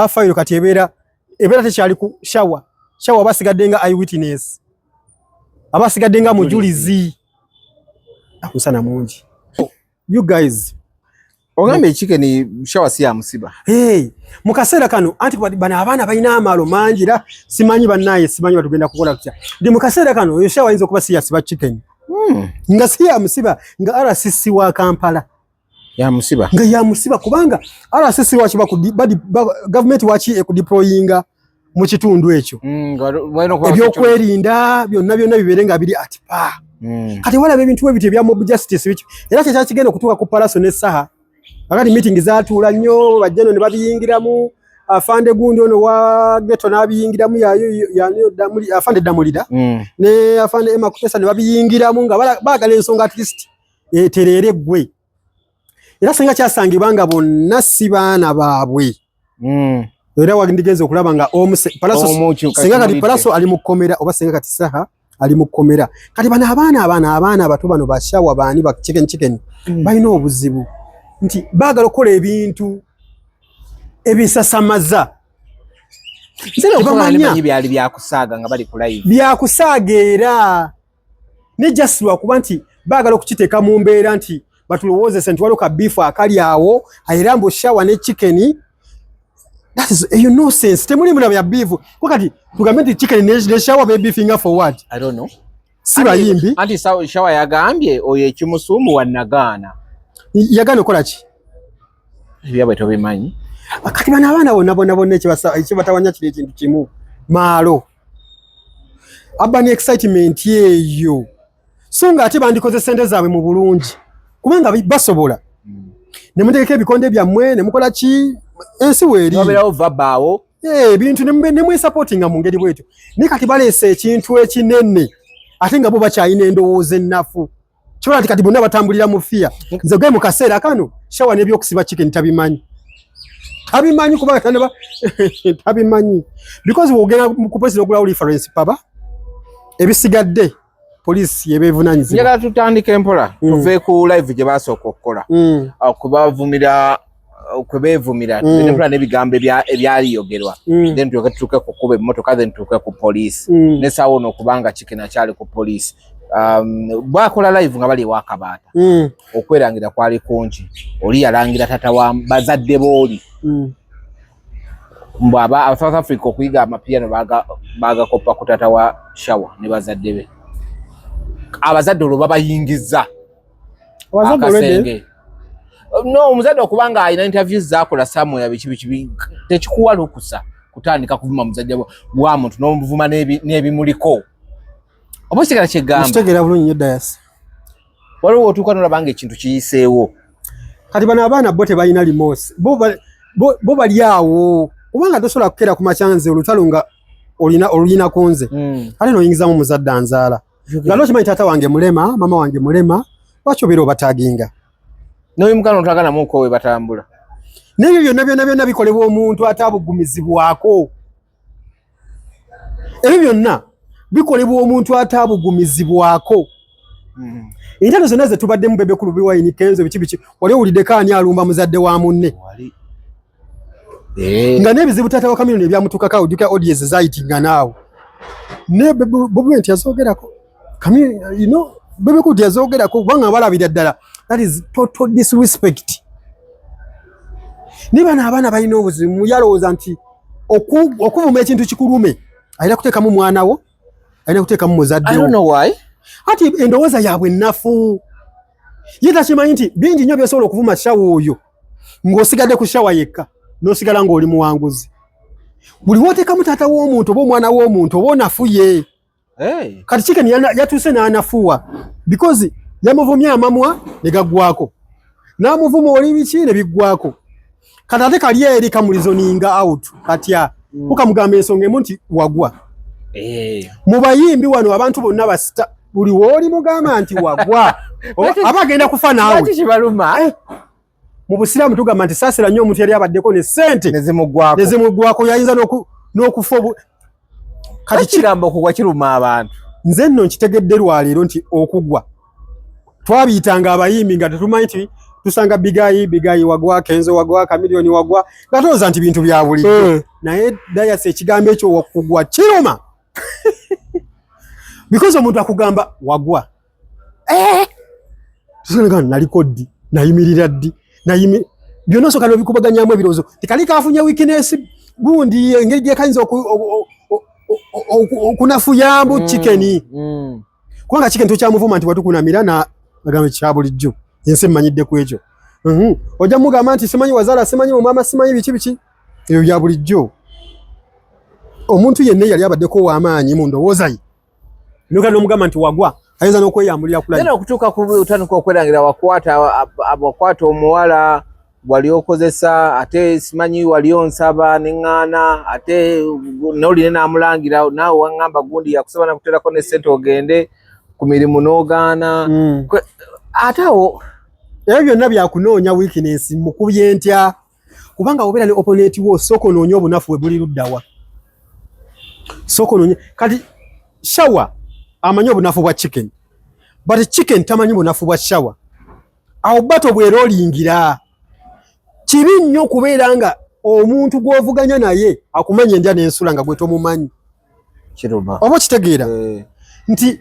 file kati ebeera tekyali ku shawa abasigadde nga eyewitness abasigadde nga mujulizi akusana mungi you guys ogambe Chicken shawa si amusiba mu kaseera kano anti bana abaana balina amaalo mangi era simanyi bannaye simanyi batugenda kukola kutya ndi mu kaseera kano oyo shawa ayinza okuba si yasiba Chicken nga si yamusiba nga RCC wa Kampala yamusiba nga yamusiba kubanga RCC wakiba government waki ekudeployinga mu kitundu ekyo ebyokwerinda byonna bibeere nga biri at pa kati walaba ebintu ebyo ebya mob justice bikyo era kyakigenda okutuuka ku Palaso n'essaha akati meeting zaatuula nnyo bajjano ne babiyingiramu afande gundi ono wa geto n'abiyingiramu afande Damulira ne afande Emma Kutesa ne babiyingiramu nga baagala ensonga at least etereere gwe era singa kyasangibwa nga bonna si baana baabwe era wandigeze okulaba nga singa kati Palaso ali mu kkomera oba singa kati saha ali mu kkomera kati bana abaana abato bano bashawa baani ba Chicken balina obuzibu nti baagala okukola ebintu ebisasamaza byali byakusaaga nga bali ku live byakusaaga era ne just lwakuba nti baagala okukiteeka mu mbeera nti batulowoozese nti waliwo ka beef akali awo era mbu shawa ne Chicken that is a nonsense temuli muna bya beef wakati tugambe nti Chicken ne shawa be beefinga for what I don't know si bayimbi anti shawa yagambye oyo ekimusumu wannagaana yagana okola ki ebyabwe tobimanyi kati bana abaana bonna ekibatawanya kiri ekintu kimu maalo urban excitement eyo so nga ate bandikoze sente zaabwe mu bulungi kubanga basobola ne muteeka ebikonde byammwe ne mukola ki ensi weeri babeerawo vabaawo ebintu ne mwesupportinga mu ngeri bwetyo naye kati baleese ekintu ekinene ate nga bo bakyalina endowooza ennafu Kyola kati bonna batambulira mu fear. Nze gwe mu kaseera kano Shawa n'ebyokusiba chicken tabimanyi. Tabimanyi kuba tanaba tabimanyi. Because wogera ku police ogula reference paba. Ebisigadde police yebevunanyizibwa. Njagala tutandike empola tuve ku live gye basooka okukola. Okubavumira okwebevumira n'empula n'ebigambo ebyaliyogerwa. Then tuke ku kuba emmotoka then tuke ku police. Ne sawo no kubanga chicken akyali ku police. Bakola live nga bali wakabaata. Okwerangira kwali kungi. Oli yalangira tata wa bazadde booli. Mbaba South Africa okuyiga amapiano baga koppa ku tata wa Shawa ne bazadde be. Abazadde olwo babayingiza. Akasenge. No, omuzadde okubanga ayina interviews zakola somewhere bikibi tekikuwa lukusa kutandika kuvuma muzadde wa muntu n'omuvuma n'ebimuliko. Obosigala kyegamba. Kitegera bulungi nnyo Dias. Waliwo otuuka n'olabanga ekintu kiyiseewo. Kati bano abaana bo tebalina limoosi. Bo bali awo. Kubanga tosobola kukera ku macyanze olutalo nga olina konze. Kale n'oyingizamu muzadde anzaala. Galo kimanyi taata wange mulema, mama wange mulema, lwaki obeera obataginga? N'oyimukano otagala muko we batambula. N'ebyo byonna bikolebwa omuntu atabugumizibwako. Ebyo byonna bikolebwa omuntu atabugumizibwako. Entalo zonna ze tubaddemu Bebekulu Biwayini Kenzo biki wali owuliddeko ani alumba muzadde wa munne. Nga n'ebizibu taata wa Kamiliyoni ebyamutukako ojjuka audience zayitinga naawe. Ne Bobi yazoogerako. Kamiliyoni, Bebekulu yazoogerako kubanga balabira ddala. That is total disrespect. Niba n'abaana balina obuzibu yalowooza nti okuvuma ekintu kikulume ayina kuteekamu mwana wo ayina kuteekamu muzadde wo. I don't know why. Ati endowooza yaabwe nnafu. Ye takimanyi nti bingi nnyo byosobola okuvuma Shawa oyo ng'osigadde ku Shawa yekka n'osigala ng'oli muwanguzi. Buli wooteekamu taata w'omuntu oba omwana w'omuntu oba onafuye. Kati chicken yatuuse n'anafuwa because yamuvumya amamwa ne gaggwako. N'amuvuma oli biki ne biggwako. Kati ate kali eri kamulizoninga out katya. Kukamugamba ensonga emu nti wagwa. Mu bayimbi wano abantu bonna basita buli wooli mugamba nti wagwa. Aba agenda kufa naawe. Lwaki kibaluma? Mu Busiraamu tugamba nti saasira nnyo omuntu yali abaddeko ne ssente nezimugwako yayinza n'okufa. Kati kigambo okugwa kiruma abantu. Nze nno nkitegedde lwaleero nti okugwa twabiyitanga abayimbi nga tetumanyi nti tusanga bigayi wagwa, Kenzo wagwa, Kamiliyoni wagwa nga tolooza nti bintu bya bulijjo. Naye Dias ekigambo ekyo okugwa kiruma. Because omuntu akugamba wagwa. Tusoleka naliko ddi, nayimirira ddi, byonna osooka n'obikubaganyamu ebirowoozo. Tekali kaafunye weakness gundi engeri gye kayinza okunafuyambu chicken. Kubanga chicken tokyamuvuma nti watukunamira na agamba kya bulijjo. Yense mmanyidde ku ekyo. Ojja mugamba nti simanyi wazaala, simanyi omama, simanyi biki. Ebyo bya bulijjo. Omuntu yenna yali abaddeko w'amaanyi mu ndowooza ye. Noka n'omugamba nti wagwa ayinza n'okweyambulira kulala. Nena okutuuka ku otandika okwerangira wakwata omuwala wali okozesa ate simanyi wali onsaba neŋŋaana ate n'oline n'amulangira naawe waŋŋamba gundi yakusaba nakuteerako ne ssente ogende ku mirimu n'ogaana. Ate awo ebyo byonna byakunoonya weakness mukubye ntya kubanga obeera ne opponent wo soko noonya obunafu bwe buli luddawa. Soko noonya kati Shawa amanyi obunafu bwa chicken but chicken tamanyi bunafu bwa Shawa. Awo bato bwerolingira kibi nnyo kubeera nga omuntu gw'ovuganya naye akumanya endya n'ensula nga gwe tomumanyi. Kiruma. Oba kitegeera nti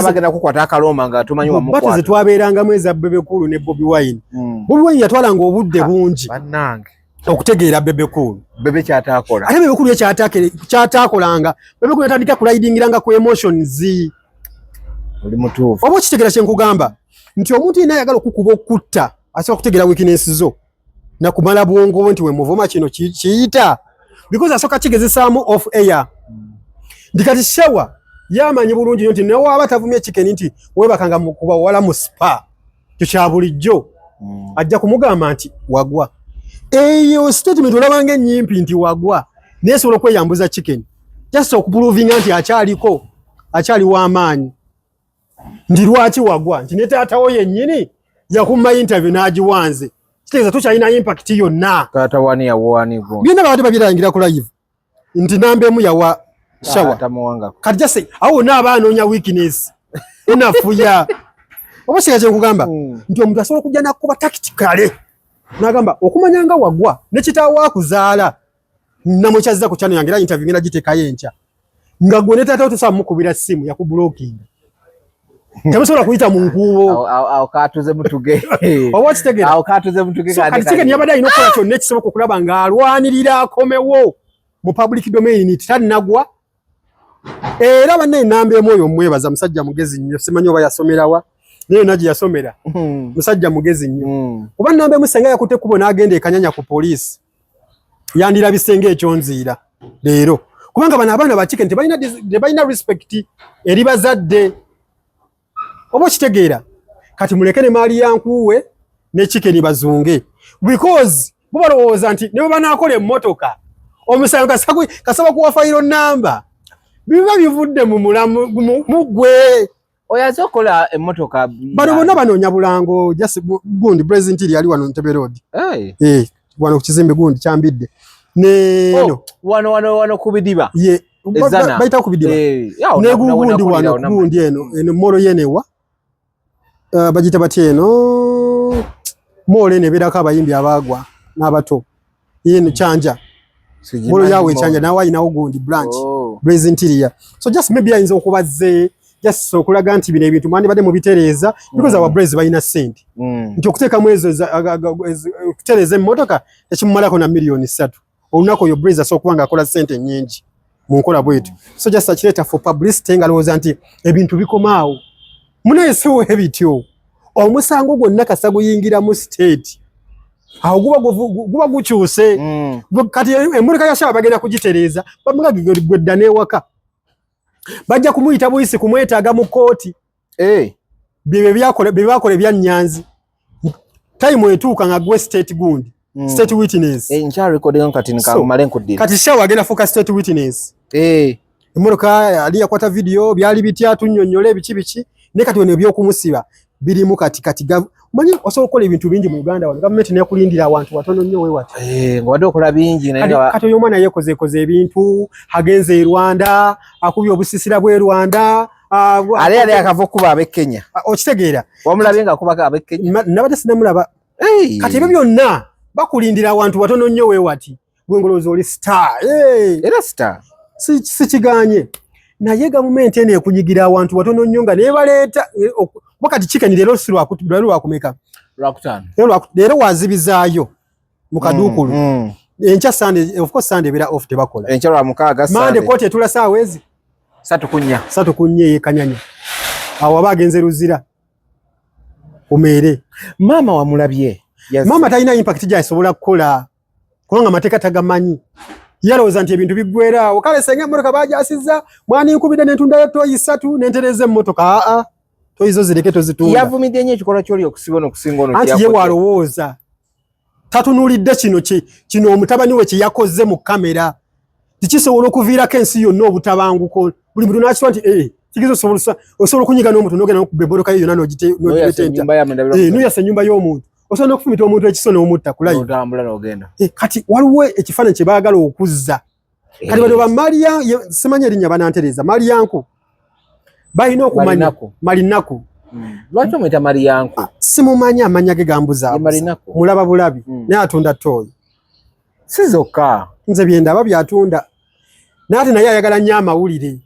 bagenda kukwata akaloma nga tumanyi wamukwata. Bati twabeerangamu eza Bebekulu ne Bobi Wine. Bobi Wine yatwalanga obudde bungi bannange okutegeera Bebekulu. Bebe kyataakola. Ate Bebekulu kyataakolanga. Bebekulu yatandika kulayidingiranga ku emotions. Oli mutuufu. Oba kitegeera kye nkugamba nti omuntu yenna ayagala okukuba okutta asobola kutegeera weakness zo na kumala bwongo nti we muvuma kino kiyita because asoka kigezesaamu off air. Ndikati Shawa yamanyi bulungi nti ne waba tavumye chicken nti webakanga kuba wala mu spa kya bulijjo ajja kumugamba nti wagwa. Eyo statement olabanga ennyimpi nti wagwa nesobola okweyambuza chicken just okuprovinga nti akyali w'amaanyi ndi lwaki wagwa nti ne taata wo yennyini yakuma interview n'agiwanze kitegeeza tukyalina impact yonna taata wani yawani go byonna babadde babirangira ku live nti namba emu yawa shawa kati jase awo n'abaanoonya weakness inafuya oba kika kyekugamba nti omuntu asobola okujja nakuba tactically n'agamba okumanya nga wagwa ne kitaawo akuzaala namwekyazza ku channel yange era interview ngenda giteekayo enkya nga gwe ne taata wo tosaba mukubira ssimu yakublockinga temusobola kuyita mu nkuubo awo katuze mutuge oba kitegera awo katuze mutuge kati Chicken yabadde alina okukola kyonna ekisoboka okulaba ng'alwanirira akomewo mu public domain tannagwa era banne enamba emu oyo mwebaza musajja mugezi nnyo simanyi oba yasomerawa naye nagi yasomera musajja mugezi nnyo kuba namba emu senga yakutte kubo n'agenda ekanyanya ku poliisi yandirabise ng'ekyonziira leero kubanga bano abaana ba Chicken tebalina respect eri bazadde oba kitegeera kati muleke ne maali yankuwe ne Chicken bazunge because bo balowooza nti ne bwe banaakola emmotoka omusayo kasaba kuwa fayiro namba biba bivudde mu mulamu mugwe oyaza okola emmotoka bano bonna banoonya bulango just gundi president yali wano Ntebe Road wano ku kizimbe gundi kyambidde ne wano kubidiba bayita kubidiba ne gundi wano gundi eno molo yenewa bagita bati eno molo ene beerako abayimbi abagwa n'abato yeno Kyanja molo yawe Kyanja nawe ayinawo gundi branch president area so just maybe ayinza okubazze just okulaga nti bino ebintu mwandibadde mubitereeza because our brains balina sente nti okuteekamu ezo okutereeza emmotoka ekimumalako na miliyoni 3 olunaku oyo brains asobola okuba nga akola sente nnyingi mu nkola bwetu so just akireeta for publicity nga alowooza nti ebintu bikomaawo muneesewo ebityo omusango gwonna kasa guyingira mu state awo guba gukyuse kati emmotoka ya Shawa bagenda kugitereeza bagwedda n'ewaka bajja kumuyita buyisi kumwetaaga mu kooti bye bakola ebya Nyanzi time etuuka nga gwe state gundi state witness kati Shawa agenda fuuka state witness emmotoka ali yakwata video byali bitya tunnyonnyola ebiki ne kati wano ebyokumusiba birimu kati manyi osobola okukola ebintu bingi mu Uganda wano gavumenti nekulindira abantu watono nnyo wewati nga wadde okola bingi kati oyo omwana yekozeekoze ebintu agenze e Rwanda akubye obusisira bw'e Rwanda ale akava okuba ab'e Kenya okitegeera wamulabye nga akubako ab'e Kenya nabadde sinamulaba kati ebyo byonna bakulindira abantu watono nnyo wewati gwengolooza oli star era star sikiganye naye gavumenti eno ekunyigira abantu watono nnyo nga nebaleeta wakati Chicken leero lwakumeka leero wazibizaayo mu kaduukulu enkya Sunday of course Sunday beera off tebakola enkya lwa mukaaga Monday kooti etula saawa ezi 3 yekanyanya awo aba agenze Luzira umeere maama wamulabye maama talina impact gy'asobola kukola kubanga amateeka tagamanyi yalowooza nti ebintu biggweeraawo kale senga emmotoka bagyasizza mwani nkubidde nentundayo toyi 3 nentereza emmotoka toyi zo zireke tozitunda yavumidde nnyo ekikolwa ky'oli okusiba n'okusinga ono anti ye walowooza tatunulidde kino omutabani we kye yakoze mu kamera tikisobola okuviirako ensi yonna obutabanguko buli muntu n'akitwa nti kigezo osobola okunyiga n'omuntu n'ogenda n'okubba emmotoka yo yonna n'ogibetenta n'oyasa ennyumba y'omuntu osobola n'okufumita omuntu ekiso n'omutta ku live kati waliwo ekifaananyi kye baagala okuzza kati bano bamaliya simanyi erinnya banantereza maliyanku balina okumanya malinaku lwaki omwita Mariyanku simumanyi amanya ge gambuza mulaba bulabi naye atunda toyi si zokka nze byendaba byatunda naye ate naye ayagala nnyo amawulire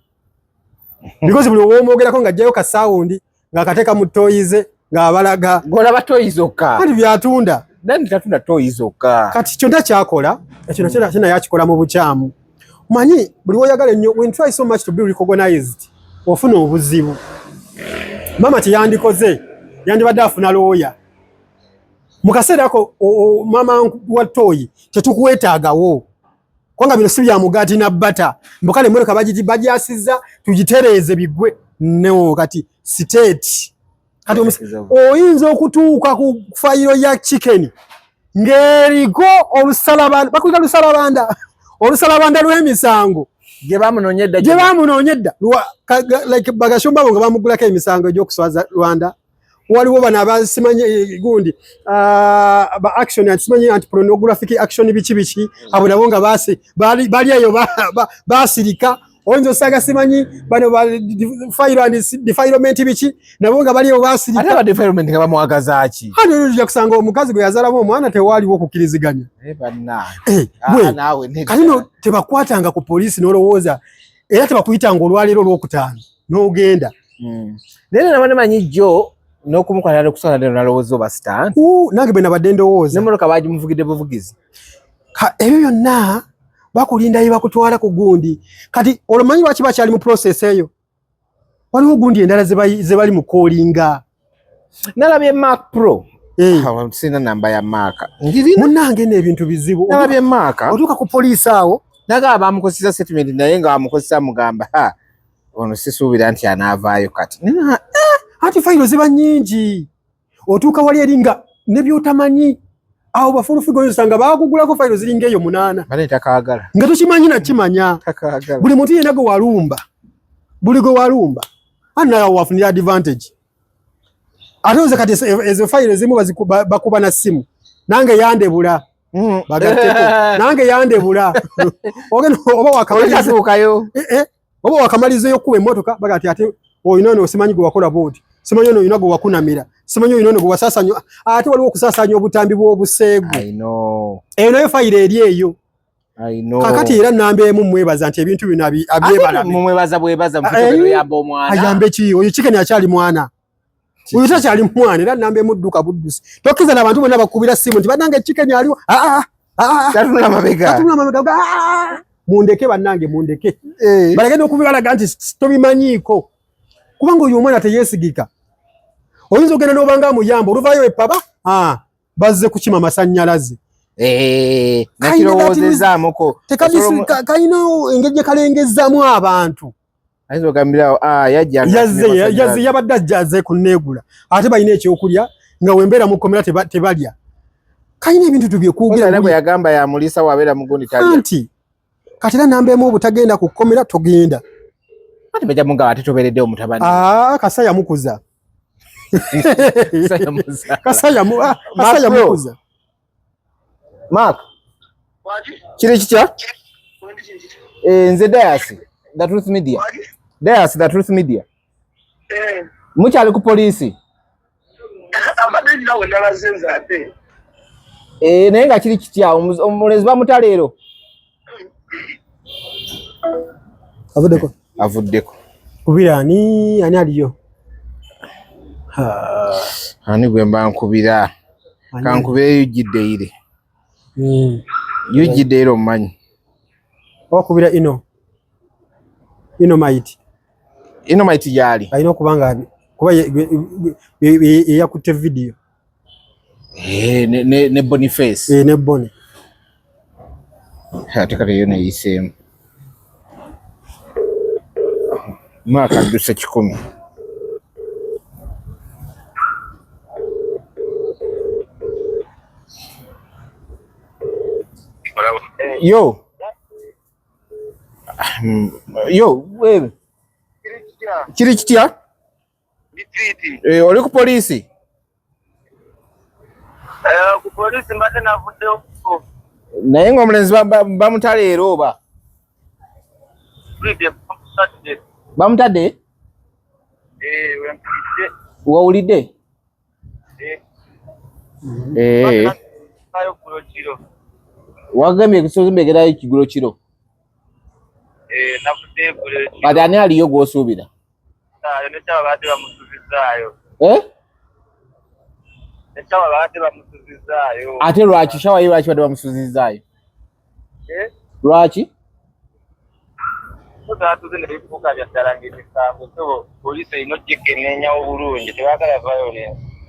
because buli owomwogerako ng'ajjayo ka sound ng'akateeka mu toyi ze ng'abalaga ng'olaba toyi zokka kati byatunda nani tatunda toyi zokka kati kyonna kyakola ekyo nakyo naye akikola mu bukyamu manyi buli woyagala ennyo when try so much to be recognized ofuna obuzibu mama teyandikoze yandibadde afuna looya mu kaseera ako mama wa toyi tetukwetaagawo kubanga bino si bya mugaati na bbata mbokale emmotoka bagyasizza tugitereeze biggwe no kati state kati oyinza okutuuka ku fayiro ya Chicken ng'eriko olusalabanda bakwita olusalabanda lw'emisango Je bamunonyedda like bagashomba bonga bamugulako emisango egy'okuswaza Rwanda. Waliwo bana abasimanyi gundi ba action ansimanyi anti pornographic action bichi abo nabo nga bali eyo basirika onzo saga simanyi bano ba fire and defilement bichi nabo nga bali eyo basirika ate ba defilement nga bamwagaza ki hano nja kusanga omukazi gwe yazalamo omwana tewali wo kukiriziganya banna nawe kalino tebakwatanga ku police nolowooza era tebakuyitanga olwaliro lw'okutaano n'ogenda nene nabane manyijjo n'okumukwatira kusala lero nalowooza oba stand nange bwe nabadde ndowooza n'emmotoka baagimuvugidde buvugizi ebyo byonna bakulinda ye bakutwala ku gundi kati olomanyi lwaki bakyali mu process eyo waliwo gundi endala ze bali mu callinga nalabye Mac Pro sina namba ya Mac munnange n'ebintu bizibu nalabye Mac otuuka ku poliisi awo naga bamukozesa statement naye nga bamukozesa mugamba ono sisuubira nti anaavaayo kati ati fayiro ziba nnyingi otuuka wali eringa ne by'otamanyi awo bafulufigo yosanga baakugulako fayiro ziringa eyo 8 bale takaagala nga tokimanyi nakimanya buli muntu yenna gwe walumba buli gwe walumba annayo wafunira advantage ate oze kati ezo fayiro zimu bakuba na simu nange yandebula bagatteko nange yandebula oba wakamalizeyo kuba emmotoka bagati ate oyina ono simanyi gwe wakola boodi simanyi ono oyina gwe wakunamira simanyi oyina ono gwe wasaasanyo ate waliwo okusaasanya obutambi bw'obuseegu eyo nayo fayiro eri eyo kakati era namba emu mwebaza nti ebintu bino abyebalammwebaza mufitobero yamba omwana ayambe ki oyo kikeni akyali mwana oyo takyali mwana era namba emu dduka buddusi tokkiza n'abantu bonna bakubira simu nti bannange kikeni aliwo tatunula mabega mundeke bannange mundeke balagenda okubibalaga nti tobimanyiiko kubanga oyo omwana teyeesigika oyinza ogenda n'obanga amuyamba oluvaayo epaba bazze kukima masannyalaze nakirowoozezamuko kalina engeri gye kalengezzamu abantu ayinza ogambirawo yazze yabadde ajjaze kunneegula ate balina ekyokulya nga wembeera mu kkomera tebalya kalina ebintu tubyekuugira bwe yagamba yamulisa wabeera mugundi talya anti kati era namba emu obutagenda ku kkomera togenda ati bajja mugaba ate tobeeredde omutabani kasa yamukuza kasa yamukuza Mark kiri kitya nze Dias The Truth Media Dias The Truth Media mukyali ku poliisi naye nga kiri kitya omulenzi bamutaleero avuddeko kubira ani aliyo ani gwe mba nkubira kankubireyo ujjiddeire yujjiddeire omumanyi okubira ino maiti gyali alina okubanga kuba yakutte video ne Boniface ne Boni ate kati eyo neyiseemu mwaka adduse 10 yo wewe kiri kitya oli ku poliisi ku poliisi mbadde navuddeyo naye ng'omulenzi bamutaleero oba bamutadde wawulidde wagambye kusozimbegerayo kigulo kiro kati ani aliyo gw'osuubira ate lwaki shawa ye lwaki badde bamusuzizaayo lwaki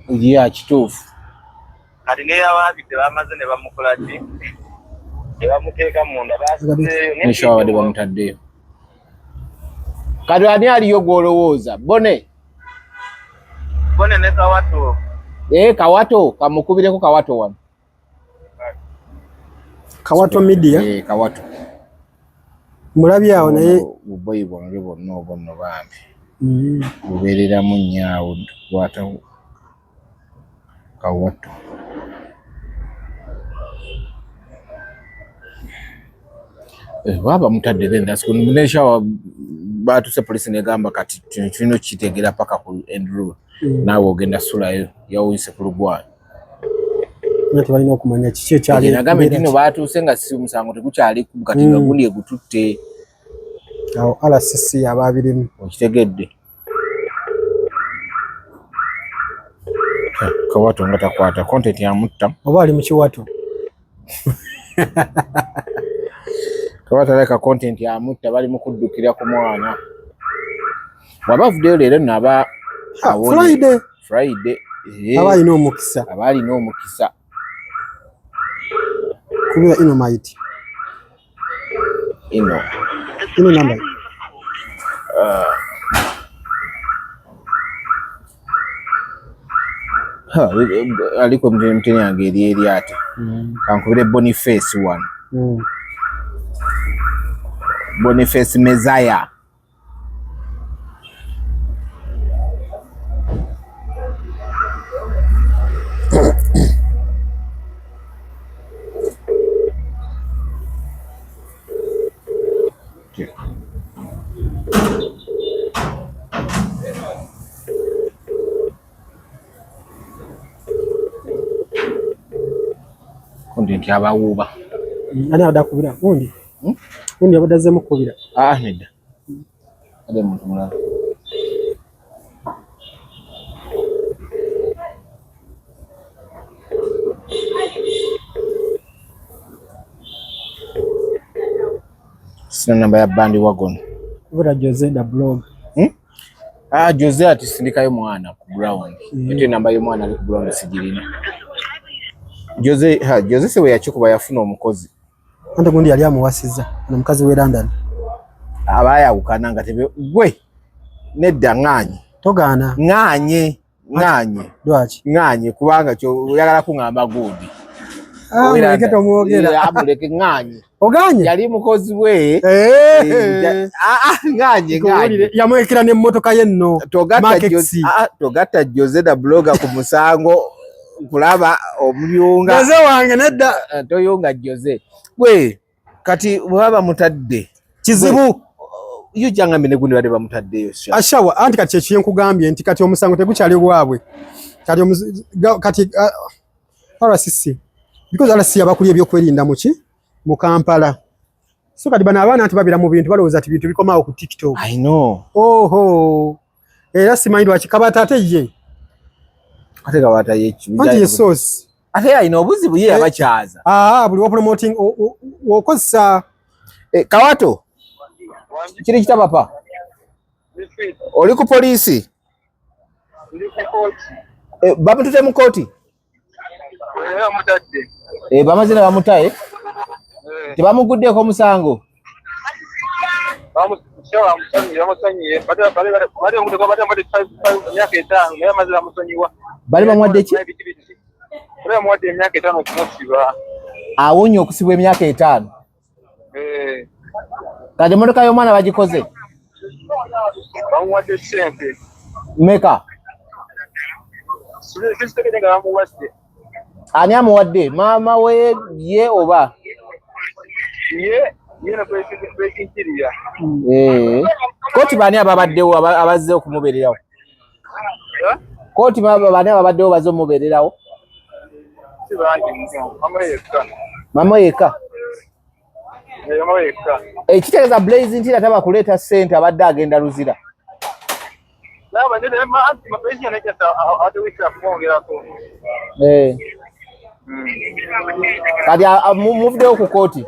ya kituufu kati neyawabidde bamaze ne bamukola ki ne bamuteeka munda neshawa badde bamutaddeyo kati ani aliyo gw'olowooza Bone ne Kawato Kawato kamukubireko Kawato wano Kawato Media Kawato Mulabi awo naye buboyi bwange bonna bambi bubeereramu nnyo kwata kawatto. Baba mutadde then that's good. Neshawa batuse police negamba kati kino kitegera paka ku Andrew nawe ogenda sulayo yawise ku lugwa. Nati balina okumanya kiki ekyali. Nagamba dino batuse nga si musango tegukyali kati bagundi egututte. Awo RCC ababirimu okitegedde. Kawato nga takwata content ya mutta oba ali mu kiwato. Kawato aleka content ya mutta bali mu kuddukira ku mwana. Wabavuddeyo leero naba Friday. Abalina omukisa. Abalina omukisa. Kubira ino maiti. Ino namba. Aliko mteni yange eri ate. Kankubire Boniface one. Boniface Messiah. Content abawuba. Ani adakubira undi? Undi abadaze mukubira. Neda. Ade muntu mulala. Sina namba ya bandi wagon. Kubira Jose da blog. Jose ati sindikayo mwana ku ground. Ete namba yo mwana ali ku ground sigirina. Jose sewe yakikuba yafuna omukozi. Ante gundi yali amuwasiza na mukazi we London. Abaya ukananga tebe gwe nedda nganye. Togana. Nganye. Dwachi. Nganye kubanga kyo yagala kungamba gudi. Leketo muogera. Amuleke nganye. Oganye. Yali mukozi we. Nganye. Yamwekira ne mmotoka yenno. Togata Jose da blogger ku musango. Kulaba omuyunga Jose wange nedda toyunga Jose we kati baba mutadde kizibu yujanga mine gundi bade bamutaddeyo ashawa anti kati kyekiye nkugambye nti kati omusango tegukyali bwabwe kati RCC because RCC abakulye ebyokwerinda mu Kampala so kati bana abaana anti babira mu bintu balowooza ati bintu bikomawo ku TikTok. I know era simanyi lwaki kabata ate ye ate kabata yechi anti yesosi ate ayina obuzibu ye abakyaza buli wa promoting okozesa Kawato kiri kitaba pa oli ku poliisi bamutute mu kooti bamazina bamutaye tebamuguddeko musango bali bamwadde ki awonye okusibwa emyaka 5 kati emmotoka y'omwana bagikoze meka ani amuwadde maama we ye oba kooti bani ababaddewo abazze okumubeererawo kooti bani ababaddewo bazze omubeererawo mama yeka ekitegeeza Blaze nti taba kuleeta ssente abadde agenda luzira kati muvuddewo ku kooti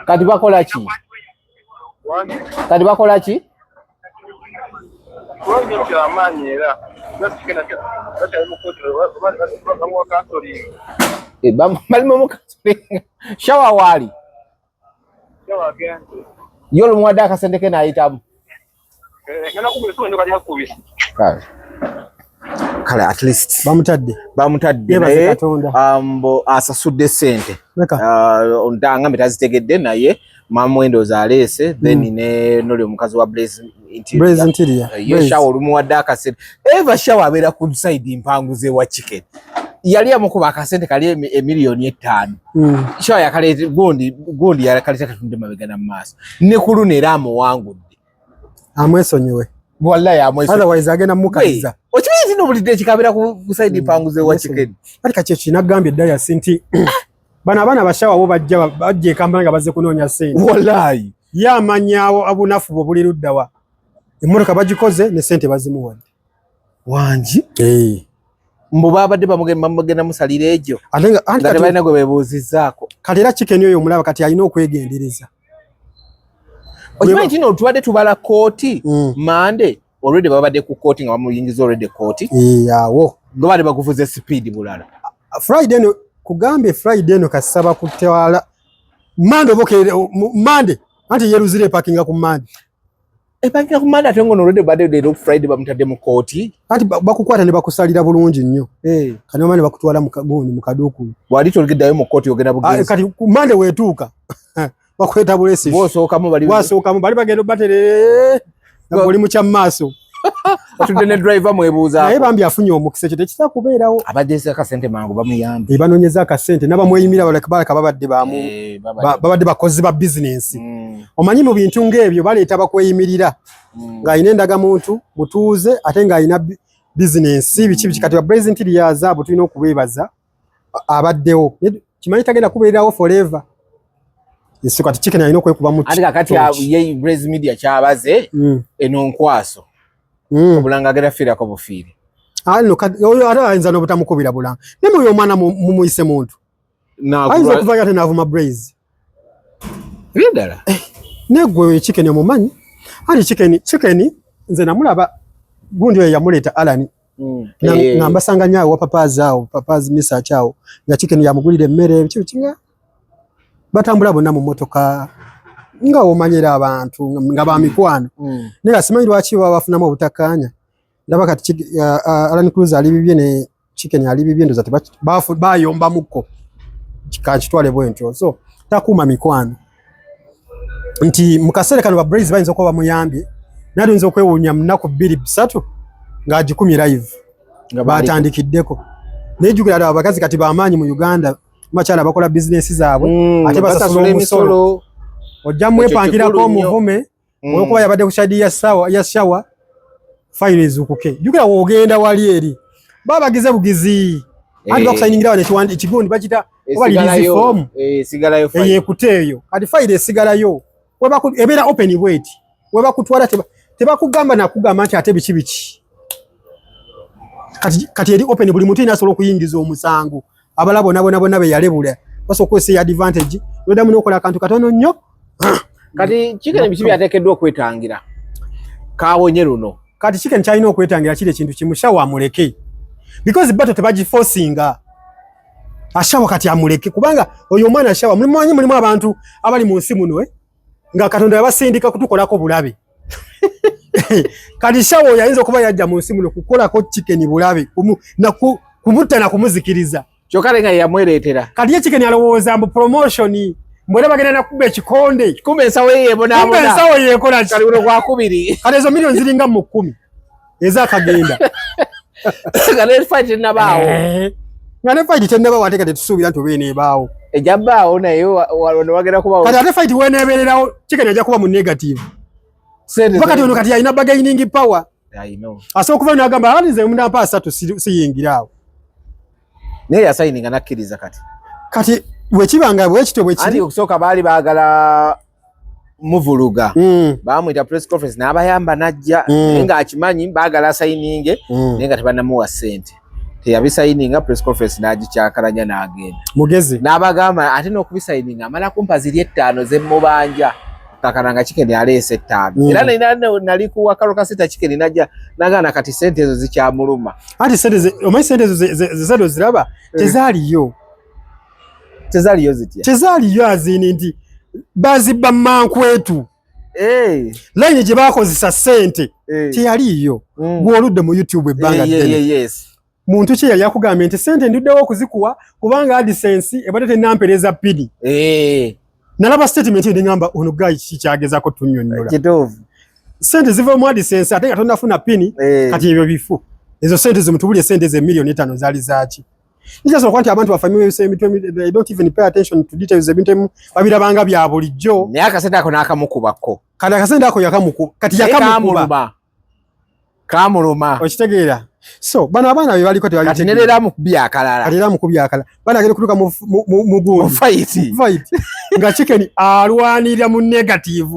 kati bakola ki balimu mukasuli shawa wali yolo muwadde akasente ke n'ayitamu kale at least bamutadde naye asasudde sente ontanga metazitegedde naye mamwendoza alese then ne noli omukazi wa Blaze Interior yeshawo olumuwadde akasente eva shawo abeera ku side mpanguze wa chicken yali amukuba akasente kali emiliyoni 5 shawo yakalete gondi yakalete katunde mabega na maaso ne kuluna era amuwangudde amwesonyiwe wallahi amwesonyiwe otherwise agenda mukaliza okimanyi no bulidde kikabera ku side mpanguze wa chicken kati kachechi nagambye daya sinti bana bashawa bo bajje kambanga nga baze kunoonya sente wallahi yamanyawo abunafu bo buli luddawa emmotoka bagikoze ne sente bazimuwadde wanji mbo babadde bamugenda musalira ejo nga tebalina gwe bebuuzizaako kati era chicken oyo omulaba kati alina okwegendereza okimanyi kino otubadde tubala kooti mande already babadde ku kooti nga bamuyingiza already kooti awo nga bali bakuvuze speed bulala Friday no kugambe Friday no kasaba kutewala mande bokere mande anti yeruzire parkinga ku mande parkinga ku mande atengo no already bade de Friday bamutadde mu kooti anti bakukwata ne bakusalira bulungi nnyo kano mande bakutwala mu kagundi mu kaduku wali tolgeddayo mu kooti ogenda bugenzi kati ku mande wetuuka bakweta bulesi wasookamu bali bagenda batere oli mu kyamaaso otudde driver mwebuuza naye bambi afunye omukisa ekyo tekisa kubeerawo abaddeesa akasente mangu bamuyambe banoonyeza akasente n'abamweyimira balaka babadde babadde bakozi ba bizinensi omanyi mu bintu ng'ebyo baleeta bakweyimirira ng'alina endagamuntu mutuuze ate ng'alina bizinensi biki kati ba Blaze Interior abo tulina okubeebaza abaddewo kimanyi tagenda kubeerawo forever yesu kati chicken alina okwekuba mu ati kakati ye Blaze Media kyabaze eno nkwaso obulanga agera fira ko bufiri no oyo ara ayinza no butamukubira bulanga neme oyo mwana mumuyise muntu ayinza kuvaga tena avuma Blaze ridala negwe chicken omumanyi ali chicken nze namulaba gundi oyo yamuleta Alani ngamba sanganya wa papazi misa chao nga chicken yamugulire mmere bikinga batambula bonna mu motoka nga omanyira abantu nga ba mikwano nera simanyi lwaki babafunamu obutakanya ndaba kati Alani Cruz ali bibye ne chicken ali bibye ndo zati bayomba muko kikachitwale bwentyo so takuma mikwano nti mukasere kano ba Blaze bayinza ko bamuyambye nali nzo kwewunya mnako 2-3 nga ajikumi live nga batandikiddeko nejugira aba bakazi kati bamanyi mu Uganda machala bakola business zaabwe ate basasula emisolo ojja mwepangira ko muvume okuba yabadde kushadi ya shawa file ezukuke jugira wogenda wali eri babagize bugizi andi bakusayiningira wane kiwandi ekigundi bakita oba release form sigala yo file yekuteyo ati file sigala yo webaku ebera open weight webakutwala tebakugamba nakugamba nti ate biki kati eri open buli mutu inasobola okuyingiza omusango abalabo nabo be yalebula basokwese advantage noda muno okola akantu katono nnyo kati chicken bikibi atekeddwa okwetangira kawonye luno kati chicken kyalina okwetangira kile kintu kimushawa amuleke because battle tebagiforcinga ashawa kati amuleke kubanga oyo mwana ashawa mulimu abantu abali mu nsi muno nga Katonda yabasindika kutukolako bulabe kati shawo yayinza okuba yajja mu nsi muno kukolako chicken bulabe kumutta na kumuzikiriza kyokale nga yamwereetera kati ye chicken alowooza mbu promotion mwere bagenda nakuba ekikonde kumbe ensawo yebonaabona ensawo yekola kali uno gwakubiri kati ezo miliyoni ziringa mu 10 ezakagenda kale fight nabaawo nga ne fight tennabaawo ate kati tusuubira nti obeera neebaawo ejabaawo naye wano wagenda kubaawo kati ate fight weneebeererawo chicken ajja kuba mu negative kati ono kati alina bargaining power asobola okuva n'agamba ati nze munampa 3 siyingiraawo naye yasayininga nakkiriza kati bwekibanga bwekityo bwekiri okusooka baali baagala muvuluga bamwita press conference n'abayamba najja naye ng'akimanyi baagala asayininge naye nga tebanamuwa ssente teyabisayininga press conference n'agikyakalanya n'agenda mugezi n'abagamba ate n'okubisayininga amala kumpa ziri 5 z'emmubanja kakananga chicken aleese 5 era nali kuwa kalo kasita chicken najja nagana kati sente ezo zikyamuluma ati sente omanyi sente ezo zezo ziraba tezaaliyo tezaaliyo azini nti bazibba mankwetu line gye bakozesa sente teyaliyo gwoludde mu YouTube ebbanga ddene muntu ki yali akugambye nti sente nduddewo okuzikuwa kubanga AdSense ebadde tennampereza pini. Nalaba statement ndi ngamba ono guy kikyagezako tunnyonnyola. Kituufu. Sente ziva mu AdSense ate nga tonnafuna pini kati ebyo bifu. Ezo sente zimutubulye sente ze milioni 5 zaali zaaki. Nijaso kwanti abantu bafamile they don't even pay attention to details ebintu babirabanga bya bulijjo. Naye akasente ako n'akamukubako. Kati akasente ako yakamukuba. Kati yakamukuba. Kamuluma. Okitegeera. So bano abaana be baliko tebali kati nerera mukubya akalala. Kati era mukubya akalala. Bana agenda kutuka mu goal. Fight. Nga chicken alwanirira mu negative.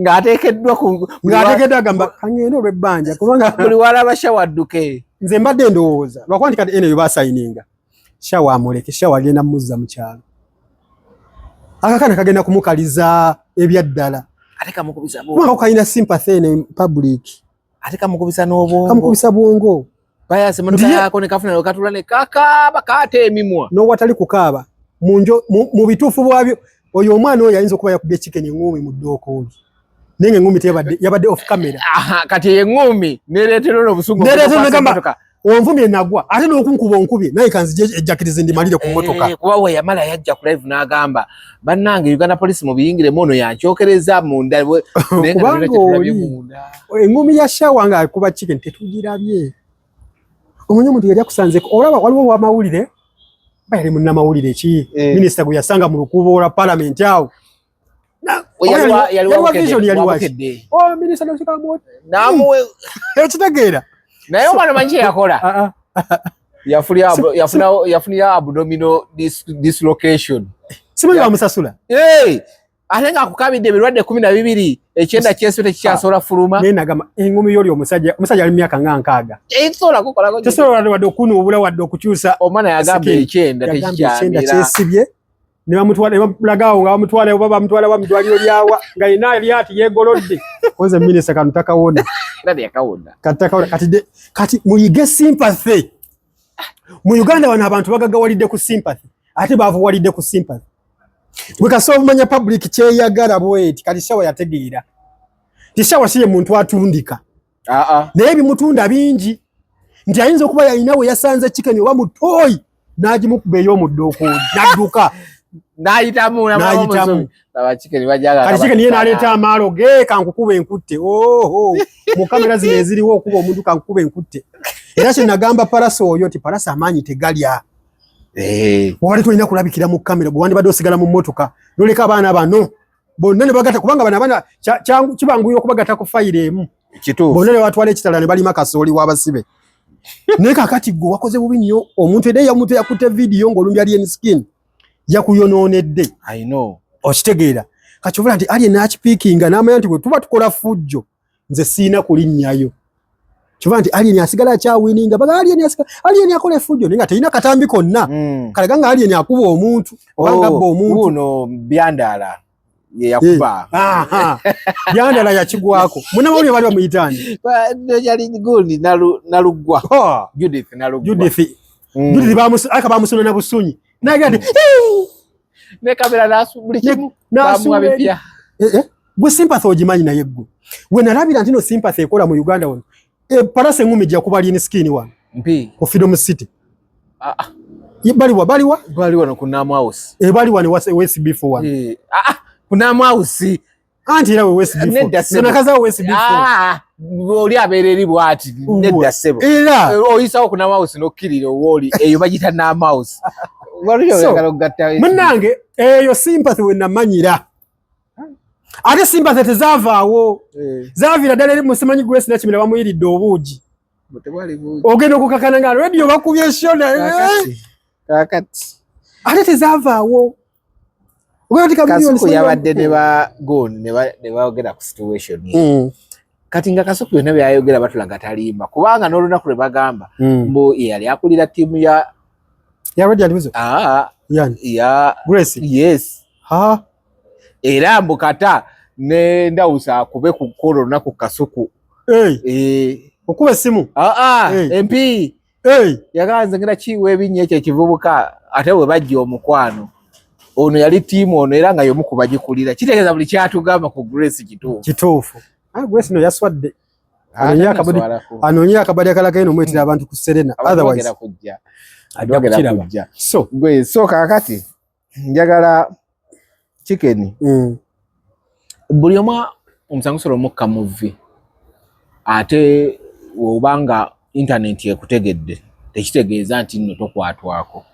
Ng'ateekeddwa ku ng'ateekeddwa gamba kangende olw'ebbanja kubanga buli wala bashawa adduke. Nze mbadde ndowooza lwakwanti kati eno basayininga shawa amuleke shawa agenda muzza mu kyalo akakana kagenda kumukaliza ebyaddala ate kamukubisa bwongo kubanga kayina sympathy in public ate kamukubisa n'obwongo kamukubisa bwongo bayase manuka yako ne kafuna lokatula ne kakaba kate emimwa no watali kukaaba mu bituufu bwabyo oyo omwana oyo ayinza okuba yakubye chicken engumi mu ddooko oli nenge engumi yabadde off camera kati engumi nereetera n'obusungu nereetera onvumye nagwa ate n'okunkuba onkubye naye kanzije ejjakiriza ndimalire ku mmotoka kuba we yamala yajja ku live n'agamba bannange Uganda Police mu biyingiremu ono yankyokereza munda engumi ya shawa nga akuba chicken tetugirabye omunye omuntu yali akusanzeko olaba waliwo wamawulire bayali munnamawulire ki minisita gwe yasanga mu lukubo olwa parliament awo minisita n'okikamu namuwe ekitegeera naye omwana manyi kye yakola yafunira abdominal dislocation simanyi bamusasula ate nga akukabidde ebirwadde 12 ekyenda kyesibye tekikyasobola fuluma naye nagamba engumi y'oli omusajja ali mu myaka nga 6 tekisobola kukolako tesobola wadde okunuubula wadde okukyusa omwana yagamba ekyenda kyesibye ne bamutwalagawo nga bamutwala wa midwaliro lyawa nga yina yali ati yeegolodde oze minisita kano takawona kati muyige sympathy mu Uganda wano abantu bagagawalidde ku sympathy ate baavuwalidde ku sympathy bwekasobola omanya public kyeyagala bweti kati shawa yategeera tishawa siye muntu atundika naye bimutunda bingi nti ayinza okuba yalina we yasanze chicken oba mutoyi n'agimukuba ey'omuddooko n'adduka n'ayitamu kati chicken ye n'aleeta amaalo ge kankukuba enkutte mu kamera zino eziriwo okuba omuntu kankukuba enkutte era kye nagamba Paraso oyo ti Paraso amaanyi tegalya wali tulina kulabikira mu kamera bwe wandibadde osigala mu mmotoka noleka abaana bano bonna ne bagata kubanga bana kibanguye okubagata ku fayiro emu bonna ne batwala ekitala ne balima kasooli w'abasibe naye kakati gwe wakoze bubi nnyo omuntu edde yamuntu yakutte vidiyo ng'olumbi Alien Skin yakuyonoonedde okitegeera kakyovula nti Alien akipiikinga n'amanya nti bwe tuba tukola fujjo nze siina kulinnyayo kyova nti Alien asigala akyawininga baga Alien akola effujjo naye nga terina katambi konna kalaga nga Alien akuba omuntu obanga bba omuntu uno Byandala ye yakuba Byandala yakigwako munnamawulire bali bamuyitani yali gundi nalugwa Judith bamusuna na busunyi nagati ne kamera nasubuli kimu namwabipya gwe sympathy ogimanyi naye gwe we nalabira ntino sympathy ekola mu Uganda wano Paraso engumi gya kuba Alien Skin wano mpi ku Freedom City baliwa no kunamu house baliwa ne West B4 wano kunamu house anti era we West B4 nakaza West B4 oli abeera eri bwati nedda sebo era oyisawo kunamu house nokkirira owoli eyo bagita namu house munnange eyo sympathy we namanyira ate sympathy tezavaawo zaavira ddala eri musimanyi Grace Nakimera bamuyiridde obuugi ogenda okukakana nga radio bakubye eshona kakati ate tezavaawo Kasuku yabadde ne baogera ku situation kati nga Kasuku byonna byayogera batulaga talimba kubanga n'olunaku lwe bagamba mbu yali akulira ttiimu ya Radio Adviso ya Grace yes era mbukata ne ndawusa akube ku kolo olunaku Kasuku okuba essimu MP yaganze ngenda kiwe ebinnya ekyo ekivubuka ate we bajja omukwano ono yali ttiimu ono era nga y'omu ku bagikulira kitegeeza buli kyatugamba ku Grace kituufu Grace no yaswadde Anonya akabadde akalaka eno mwetira abantu ku Serena otherwise adwagera kujja. So kakati njagala chicken buli omu omusango solo mukka movie ate obanga internet ekutegedde tekitegeeza nti nno tokwatwako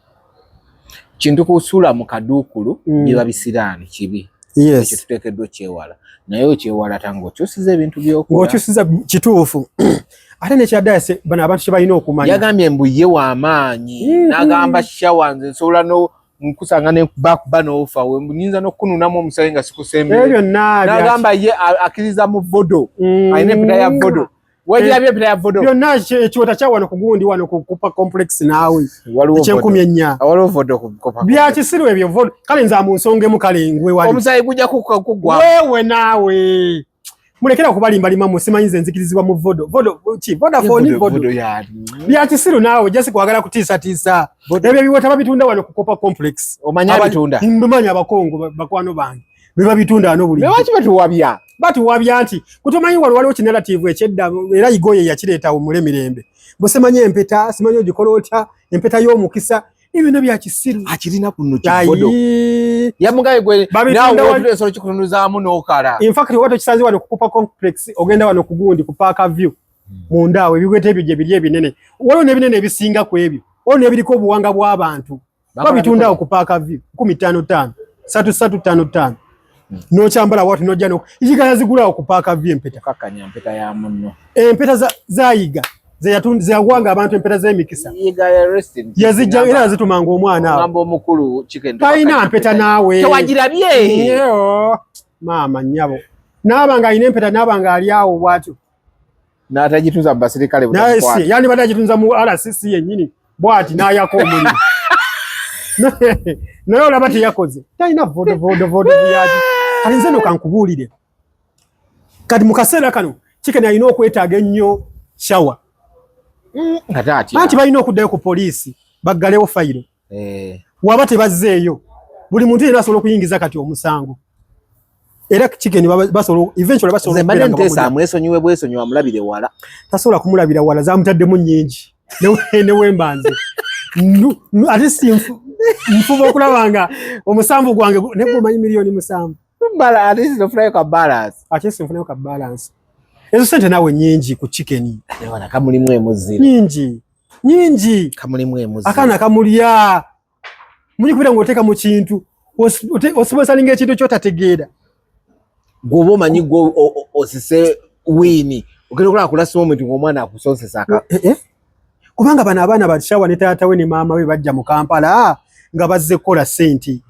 kintu kusula mu kaduukulu biba bisiraani kibi ekyo tuteekeddwa kyewala naye okyewala tango okyusiza ebintu by'okola ng'okyusiza kituufu ate nekyaddaase bano abantu kye balina okumanya yagambye mbu ye w'amaanyi n'agamba shawa nze nsobola nkusanga nekubakuba n'ofa we nyinza n'okununamu omusaayi nga sikusembe n'agamba ye akkiriza mu vodo alina empeta ya vodo wajja empeta ya vodo byonna ekiwota kya wano ku gundi wano kukupa complex naawe ekyenkumi ennya waliwo vodo kukupa bya kisiru ebyo vodo kale nze amunsongemu kale ngwe wali omusaayi gujja kugwa wewe naawe mulekera okubalimbalima musimanyi nze nzikirizibwa mu vodo Vodafone bya kisiru naawe jasi kwagala kutiisatiisa ebyo biwota babitunda wano kukopa complex omanya bitunda mbimanya abakongo bakwano bange biba bitunda ano buli lwaki batuwabya nti kutomanyi waliwo kinarrative ekyedda era igoye yakireeta omule mirembe busemanyi empeta simanyi ogikolota empeta y'omukisa ebyo nabya kisiru akirina kuno kivodo yamugaye gwe nawe wetulesolo kikutunuzaamu n'okala in fact wato kisanzi wano kukupa complex ogenda wano kugundi ku Park View mundaawe ebigwete ebyo gye biri ebinene waliwo n'ebinene ebisinga ku ebyo waliwo n'ebiriko obuwanga bw'abantu babitunda ku Park View 15 3355 nokyambala watu nojja yiga yazigulawo ku Park View empeta kakanya empeta ya munno empeta zayiga zeyawanga abantu empeta z'emikisa yiga ya resting yazijja era yazitumanga omwana awo ngamba omukulu chicken talina mpeta naawe tewagirabye yeyo maama nnyabo naabanga alina empeta naabanga ali awo bwatyo n'atagituza mu basirikale yani badde agitunza mu RCC yennyini bwati n'ayako omuliro naye olaba teyakoze talina vodo yaji kati nze no kankubuulire kati mu kaseera kano chicken alina okwetaaga ennyo shawa anti balina okuddayo ku poliisi baggalewo fayiro waba tebazzeeyo buli muntu yenna asobola okuyingiza kati omusango era chicken basobola eventually basobola nteesa amwesonyiwe bwesonyi wamulabire wala tasobola kumulabira wala zamutaddemu nnyingi newembanze ate nfuba okulabanga omusambu gwange negumanyi miliyoni 7 ate sinfunayo ka balance ezo sente nawe nyingi ku chicken wana kamulimu emuzira nyingi kamulimu emuzira akana kamulya muli kubira ngoteka mu kintu osibosalinga ekintu kyotategeera gwoba omanyi gwe osise wini ogenda okulaba kulasa omuntu ng'omwana akusonsesa aka kubanga bano abaana bashawa ne taata we ne maama we bajja mu Kampala nga bazze kukola senti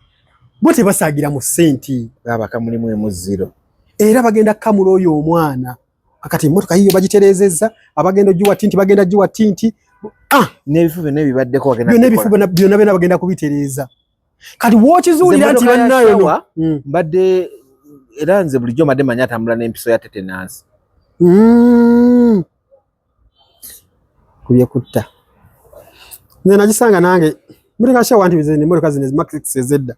bo tebasaagira mu senti abakamulimu emuziro era bagenda kamula oyo omwana akati emmotoka yiyo bagitereezezza abagenda ogiwa tinti bagenda giwa tinti n'ebifo byonna ebibaddeko byonna bagenda kubitereeza kati wookizuulira nti bannayo mbadde era nze bulijjo mbadde manyi atambula n'empiso ya tetenansi kubyekutta nze nagisanga nange mmotoka shawa nti bizene emmotoka zino Max ezedda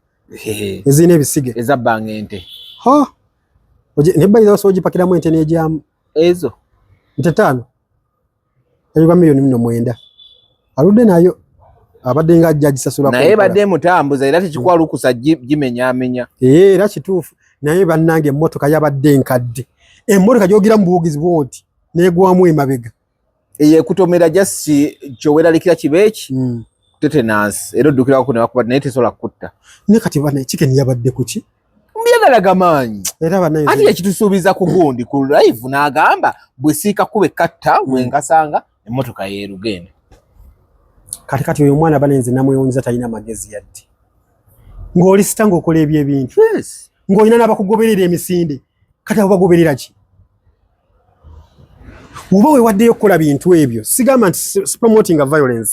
ezirina ebisige ezabbanga ente nebbayiza osobola ogipakiramu ente n'egyamu ezo nte 5 enyuka miliyoni 9 aludde nayo abadde nga ajja agisasula naye badde mutambuza era tekikwalukusa gimenyaamenya era kituufu naye bannange emmotoka yabadde nkadde emmotoka gyogira mu buwugizi bwoti negwamu emabega eyekutomera jasi kyoweralikira kibeeki tetenansi era oddukirako nebakuba naye tesobola kutta ne kati bana chicken yabadde kuki mbiyagalaga maanyi era banayo ati ekitusuubiza ku gundi ku live n'agamba bwe siika kuba ekatta bwengasanga emmotoka yeerugenda kati oyo omwana banenze namwewunza talina magezi yadde ng'oli sita ng'okola ebyo ebintu ng'olina n'abakugoberera emisinde kati abo bagoberera ki oba weewaddeyo okukola bintu ebyo sigamba nti promoting violence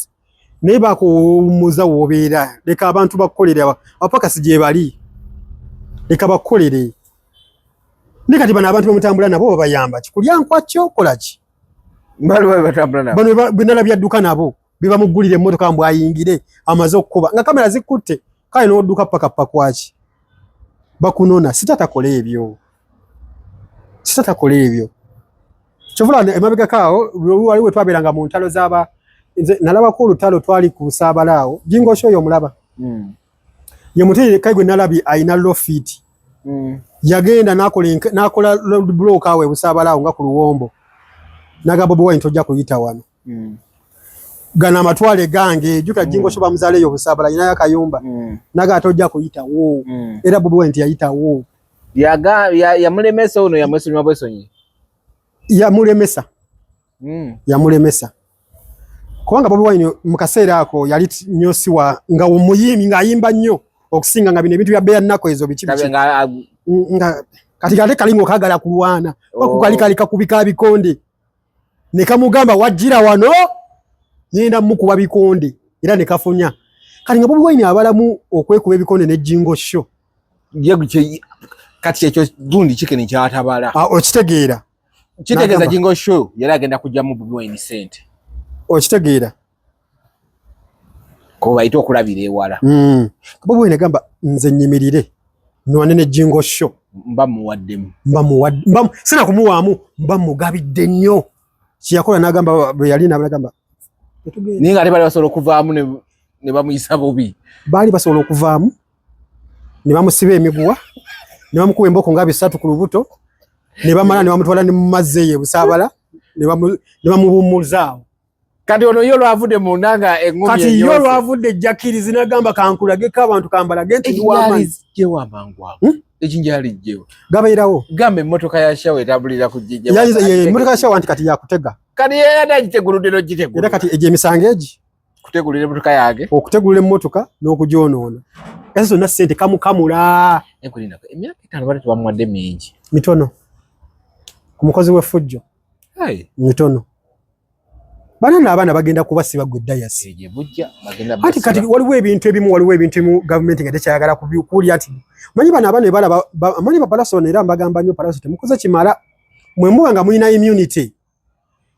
naye bakuwummuza w'obeera leka abantu bakukolere abapakasi gye bali leka bakukolere ne kati bano abantu bamutambula nabo babayamba kikulya nkwakyo kola ki bano benalabya dduka nabo bebamuggulira emmotoka mbu ayingire amaze okukuba nga kamera zikutte kale n'odduka pakappa kwaki bakunona sitatakola ebyo Chovula emabega kao waliwe twaberanga mu ntalo zaba nze nalaba ko lutalo twali ku Sabalao Jingo Show yo mulaba ye mutiri kaigwe nalabi aina low feet yagenda nakola block awe Busabalao nga ku Luwombo naga Bobi Wine tojja kuyita wano gana matwale gange juka Jingo Show bamuzale yo Busabala ina yakayumba naga tojja kuyita wo era Bobi Wine yayita wo ya mulemesa ono ya mweso nywa bwesonyi ya mulemesa ya mulemesa kubanga Bobi Wine mukaseera ako yali nyosiwa nga omuyimi nga ayimba nnyo okusinga nga bino ebintu bya beya nako ezo bikibi nga kati kale kalingo kagala kulwana okukali kakubika bikonde ne kamugamba wajira wano yenda mukuba bikonde era ne kafunya kali nga Bobi Wine abalamu okwekuba bikonde ne Jingo Show kati ekyo gundi chicken kyatabala okitegeera kitegeeza Jingo Show yali agenda kujja mu Bobi Wine sente okitegeera ko bayita okulabira ewala Bobi Wine gamba nze nyimirire nwane ne Jingo Show mba muwaddemu sina kumuwaamu mba mugabidde nnyo kiyakola n'agamba bwe yali n'abagamba ninga ate bali basobola okuvaamu ne bamuyisa bubi baali basobola okuvaamu ne bamusiba emiguwa ne bamukuba emboko nga 3 ku lubuto ne bamala ne bamutwala ne mu mazzi ye Busabala ne bamubummuzaawo kati ono yo lwavudde mu nanga engumi kati yo lwavudde jakiri zinagamba kankulageko abantu kambalage nti je wamangwa ejinjali jewe gabayirawo gambe emmotoka ya shawe etabulira kujija emmotoka ya shawe anti kati yakutega kati yenda giteguludde no gitegulu era kati eje emisango egi kutegulira emmotoka yage okutegulira emmotoka n'okugyonoona ezo zonna ssente kamukamula enkulina emyaka 5 bali tubamwadde mingi mitono ku mukozi w'effujjo mitono bana abaana bagenda kubasiba Gudayas eje bujja bagenda ati kati waliwo ebintu ebimu government nga tekyayagala kubyukuli ati manyi bana abaana balaba manyi Palaso era mbagamba nnyo Palaso temukoze kimala mwe muba nga mulina immunity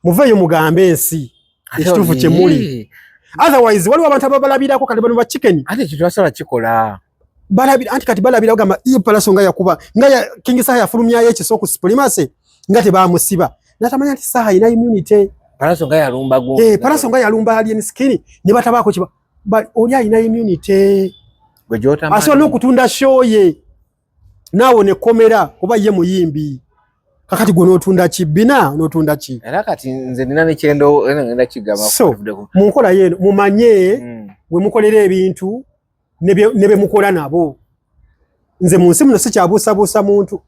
muveeyo mugambe ensi ekituufu kye muli otherwise waliwo abantu ababalabirako kati bano ba chicken ate kitwasala kikola balabira anti kati balabira gamba iyo Palaso nga yakuba nga ya King Saha yafulumyayo ekisoko supremacy nga tebamusiba natamanya nti Saha ina immunity Palaso nga yalumba go Palaso nga yalumba alien skin ne batabako kiba oli alina immunity gwe jota mani aso no kutunda show ye nawo ne komera kuba ye muyimbi kakati gwe notunda kibina notunda ki era kati nze nina ne kyendo ngenda kigama so munkola yeno mumanye we mukolera ebintu nebe mukola nabo nze munsi muno si kyabuusabuusa muntu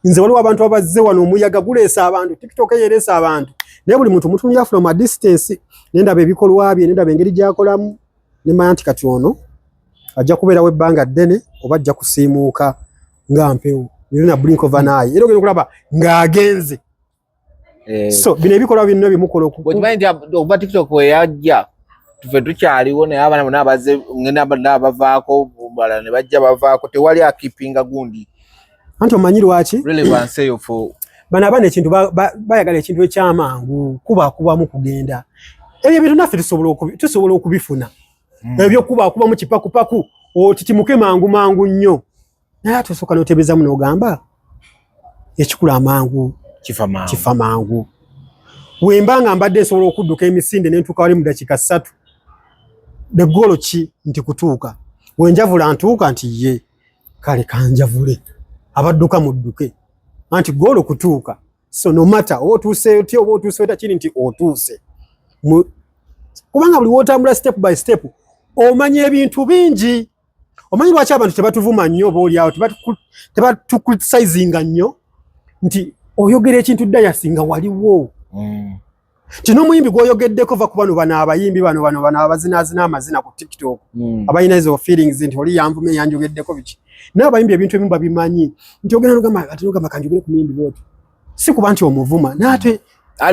nze waliwo abantu abazze wano omuyaga guleesa abantu TikTok yeresa abantu naye buli muntu mutunya from a distance nenda bebikolwa bye nenda bengeri gyakolamu ne manti kati ono ajja kubeerawo ebbanga ddene oba ajja kusiimuuka nga mpewo nina blink of an eye era ogenda okulaba ng'agenze so bino ebikolwa bino bimukola okumanyi oba TikTok weyajja tufe tukyaliwo naye abaana bonna abazze ngenda bavaako bala ne bajja bavaako tewali akipinga gundi anti omanyi lwaki relevance eyo for bana abaana ekintu bayagala ekintu ekyamangu kubakubamu kugenda ebyo bintu naffe tusobola okubifuna ebyo kubakubamu kipakupaku otitimuke mangu nnyo naye tusooka n'otebeezamu n'ogamba ekikula amangu kifa mangu wembanga mbadde nsobola okudduka emisinde nentuuka wali mu dakiika 3 the goal ki nti kutuuka wenjavula ntuuka nti ye kale kanjavule abadduka mudduke anti goal kutuuka so no matter otuuse otyo oba otuuse otakiri nti otuuse kubanga buli wotambula step by step omanye ebintu bingi omanyi lwaki abantu tebatuvuma nnyo boolyawo tebatucriticizinga nnyo nti oyogera ekintu Dayas nga waliwo kino omuyimbi gw'oyogeddeko va ku bano abayimbi bano abazinaazina amazina ku TikTok abalina ezo feelings nti oli yanvume yanjogeddeko biki naye abayimbi ebintu ebimu babimanyi nti ogenda nogamba kanjogere ku muyimbi bwoti si kuba nti omuvuma naate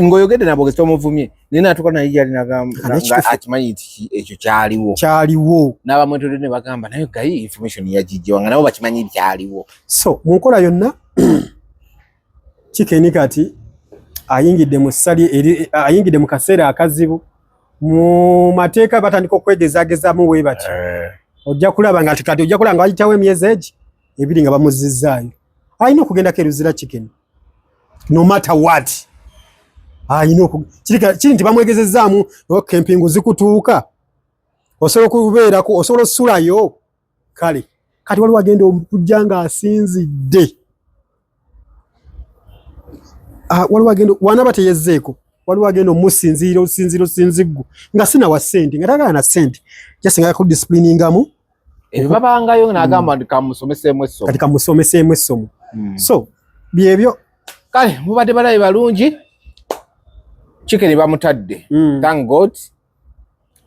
ng'oyogedde nabo gesita omuvumye naye natuuka naye yali nagamba akimanyi nti ekyo kyaliwo n'abamwetolodde ne bagamba naye gayi information yagijjewa nga nabo bakimanyi kyaliwo so mu nkola yonna Chicken kati ayingidde mu kaseera akazibu mu mateeka batandika okwegezaagezamu we bati ojja kulaba nga kati ojja kulaba nga wayitawo emyezi egi ebiri nga bamuzizzaayo alina okugendako eruzira Chicken no matter what kiri nti bamwegezezaamu kempingu zikutuuka osobola okubeerako osobola osulayo kale kati waliwo agenda okujja ng'asinzidde waliwo agenda wanaba teyezzeeko waliwo agenda omusinziira osinziggu nga sinawa ssente nga tagala na ssente jasinga ku discipliningamu ebyo babangayo n'agamba nti kamusomeseemu essomo kati kamusomeseemu essomo so byebyo kale mubadde balabe balungi Chicken bamutadde thank God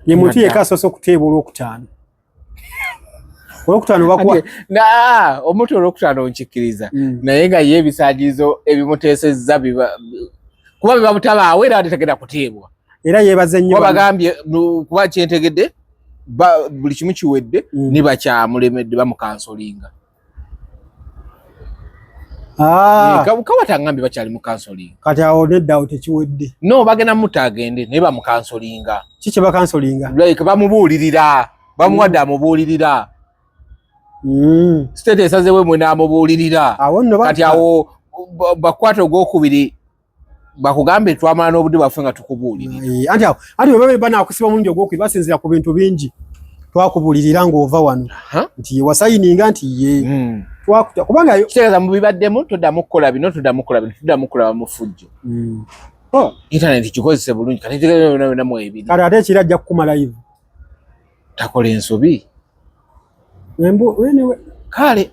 ye muntu yeka asoose okuteeba olwokutaano bakuwa omuntu olwokutaano onkikkiriza naye nga ye ebisaajirizo ebimuteesezza kuba bibamutabaawo era ategenda kuteebwa era yeebaze nnyo bagambye kuba kyentegedde buli kimu kiwedde ne bakyamulemedde bamukansolinga kawatangambye bakyali mu kansolinga kati awo nedda awo tekiwedde no bagenda mutta agende naye bamukansolinga kiki bakansolinga like bamubuulirira bamuwadde amubuulirira state esazeewo mwe n'amubuulirira kati awo bakwata ogwokubiri bakugambe twamala n'obudde bwaffe nga tukubuulirira anti bwe banaakusiba omulundi ogwokubiri basinzira ku bintu bingi twakubuulirira ng'ova wano nti wasayininga nti ye kubanga kitegeeza mu bibaddemu toddamu kukola bino toddamu kukola mu fujjo internet kikozese bulungi kati byonna mu ebiri kale ate ekiri ajja kukumala live takola ensobi kale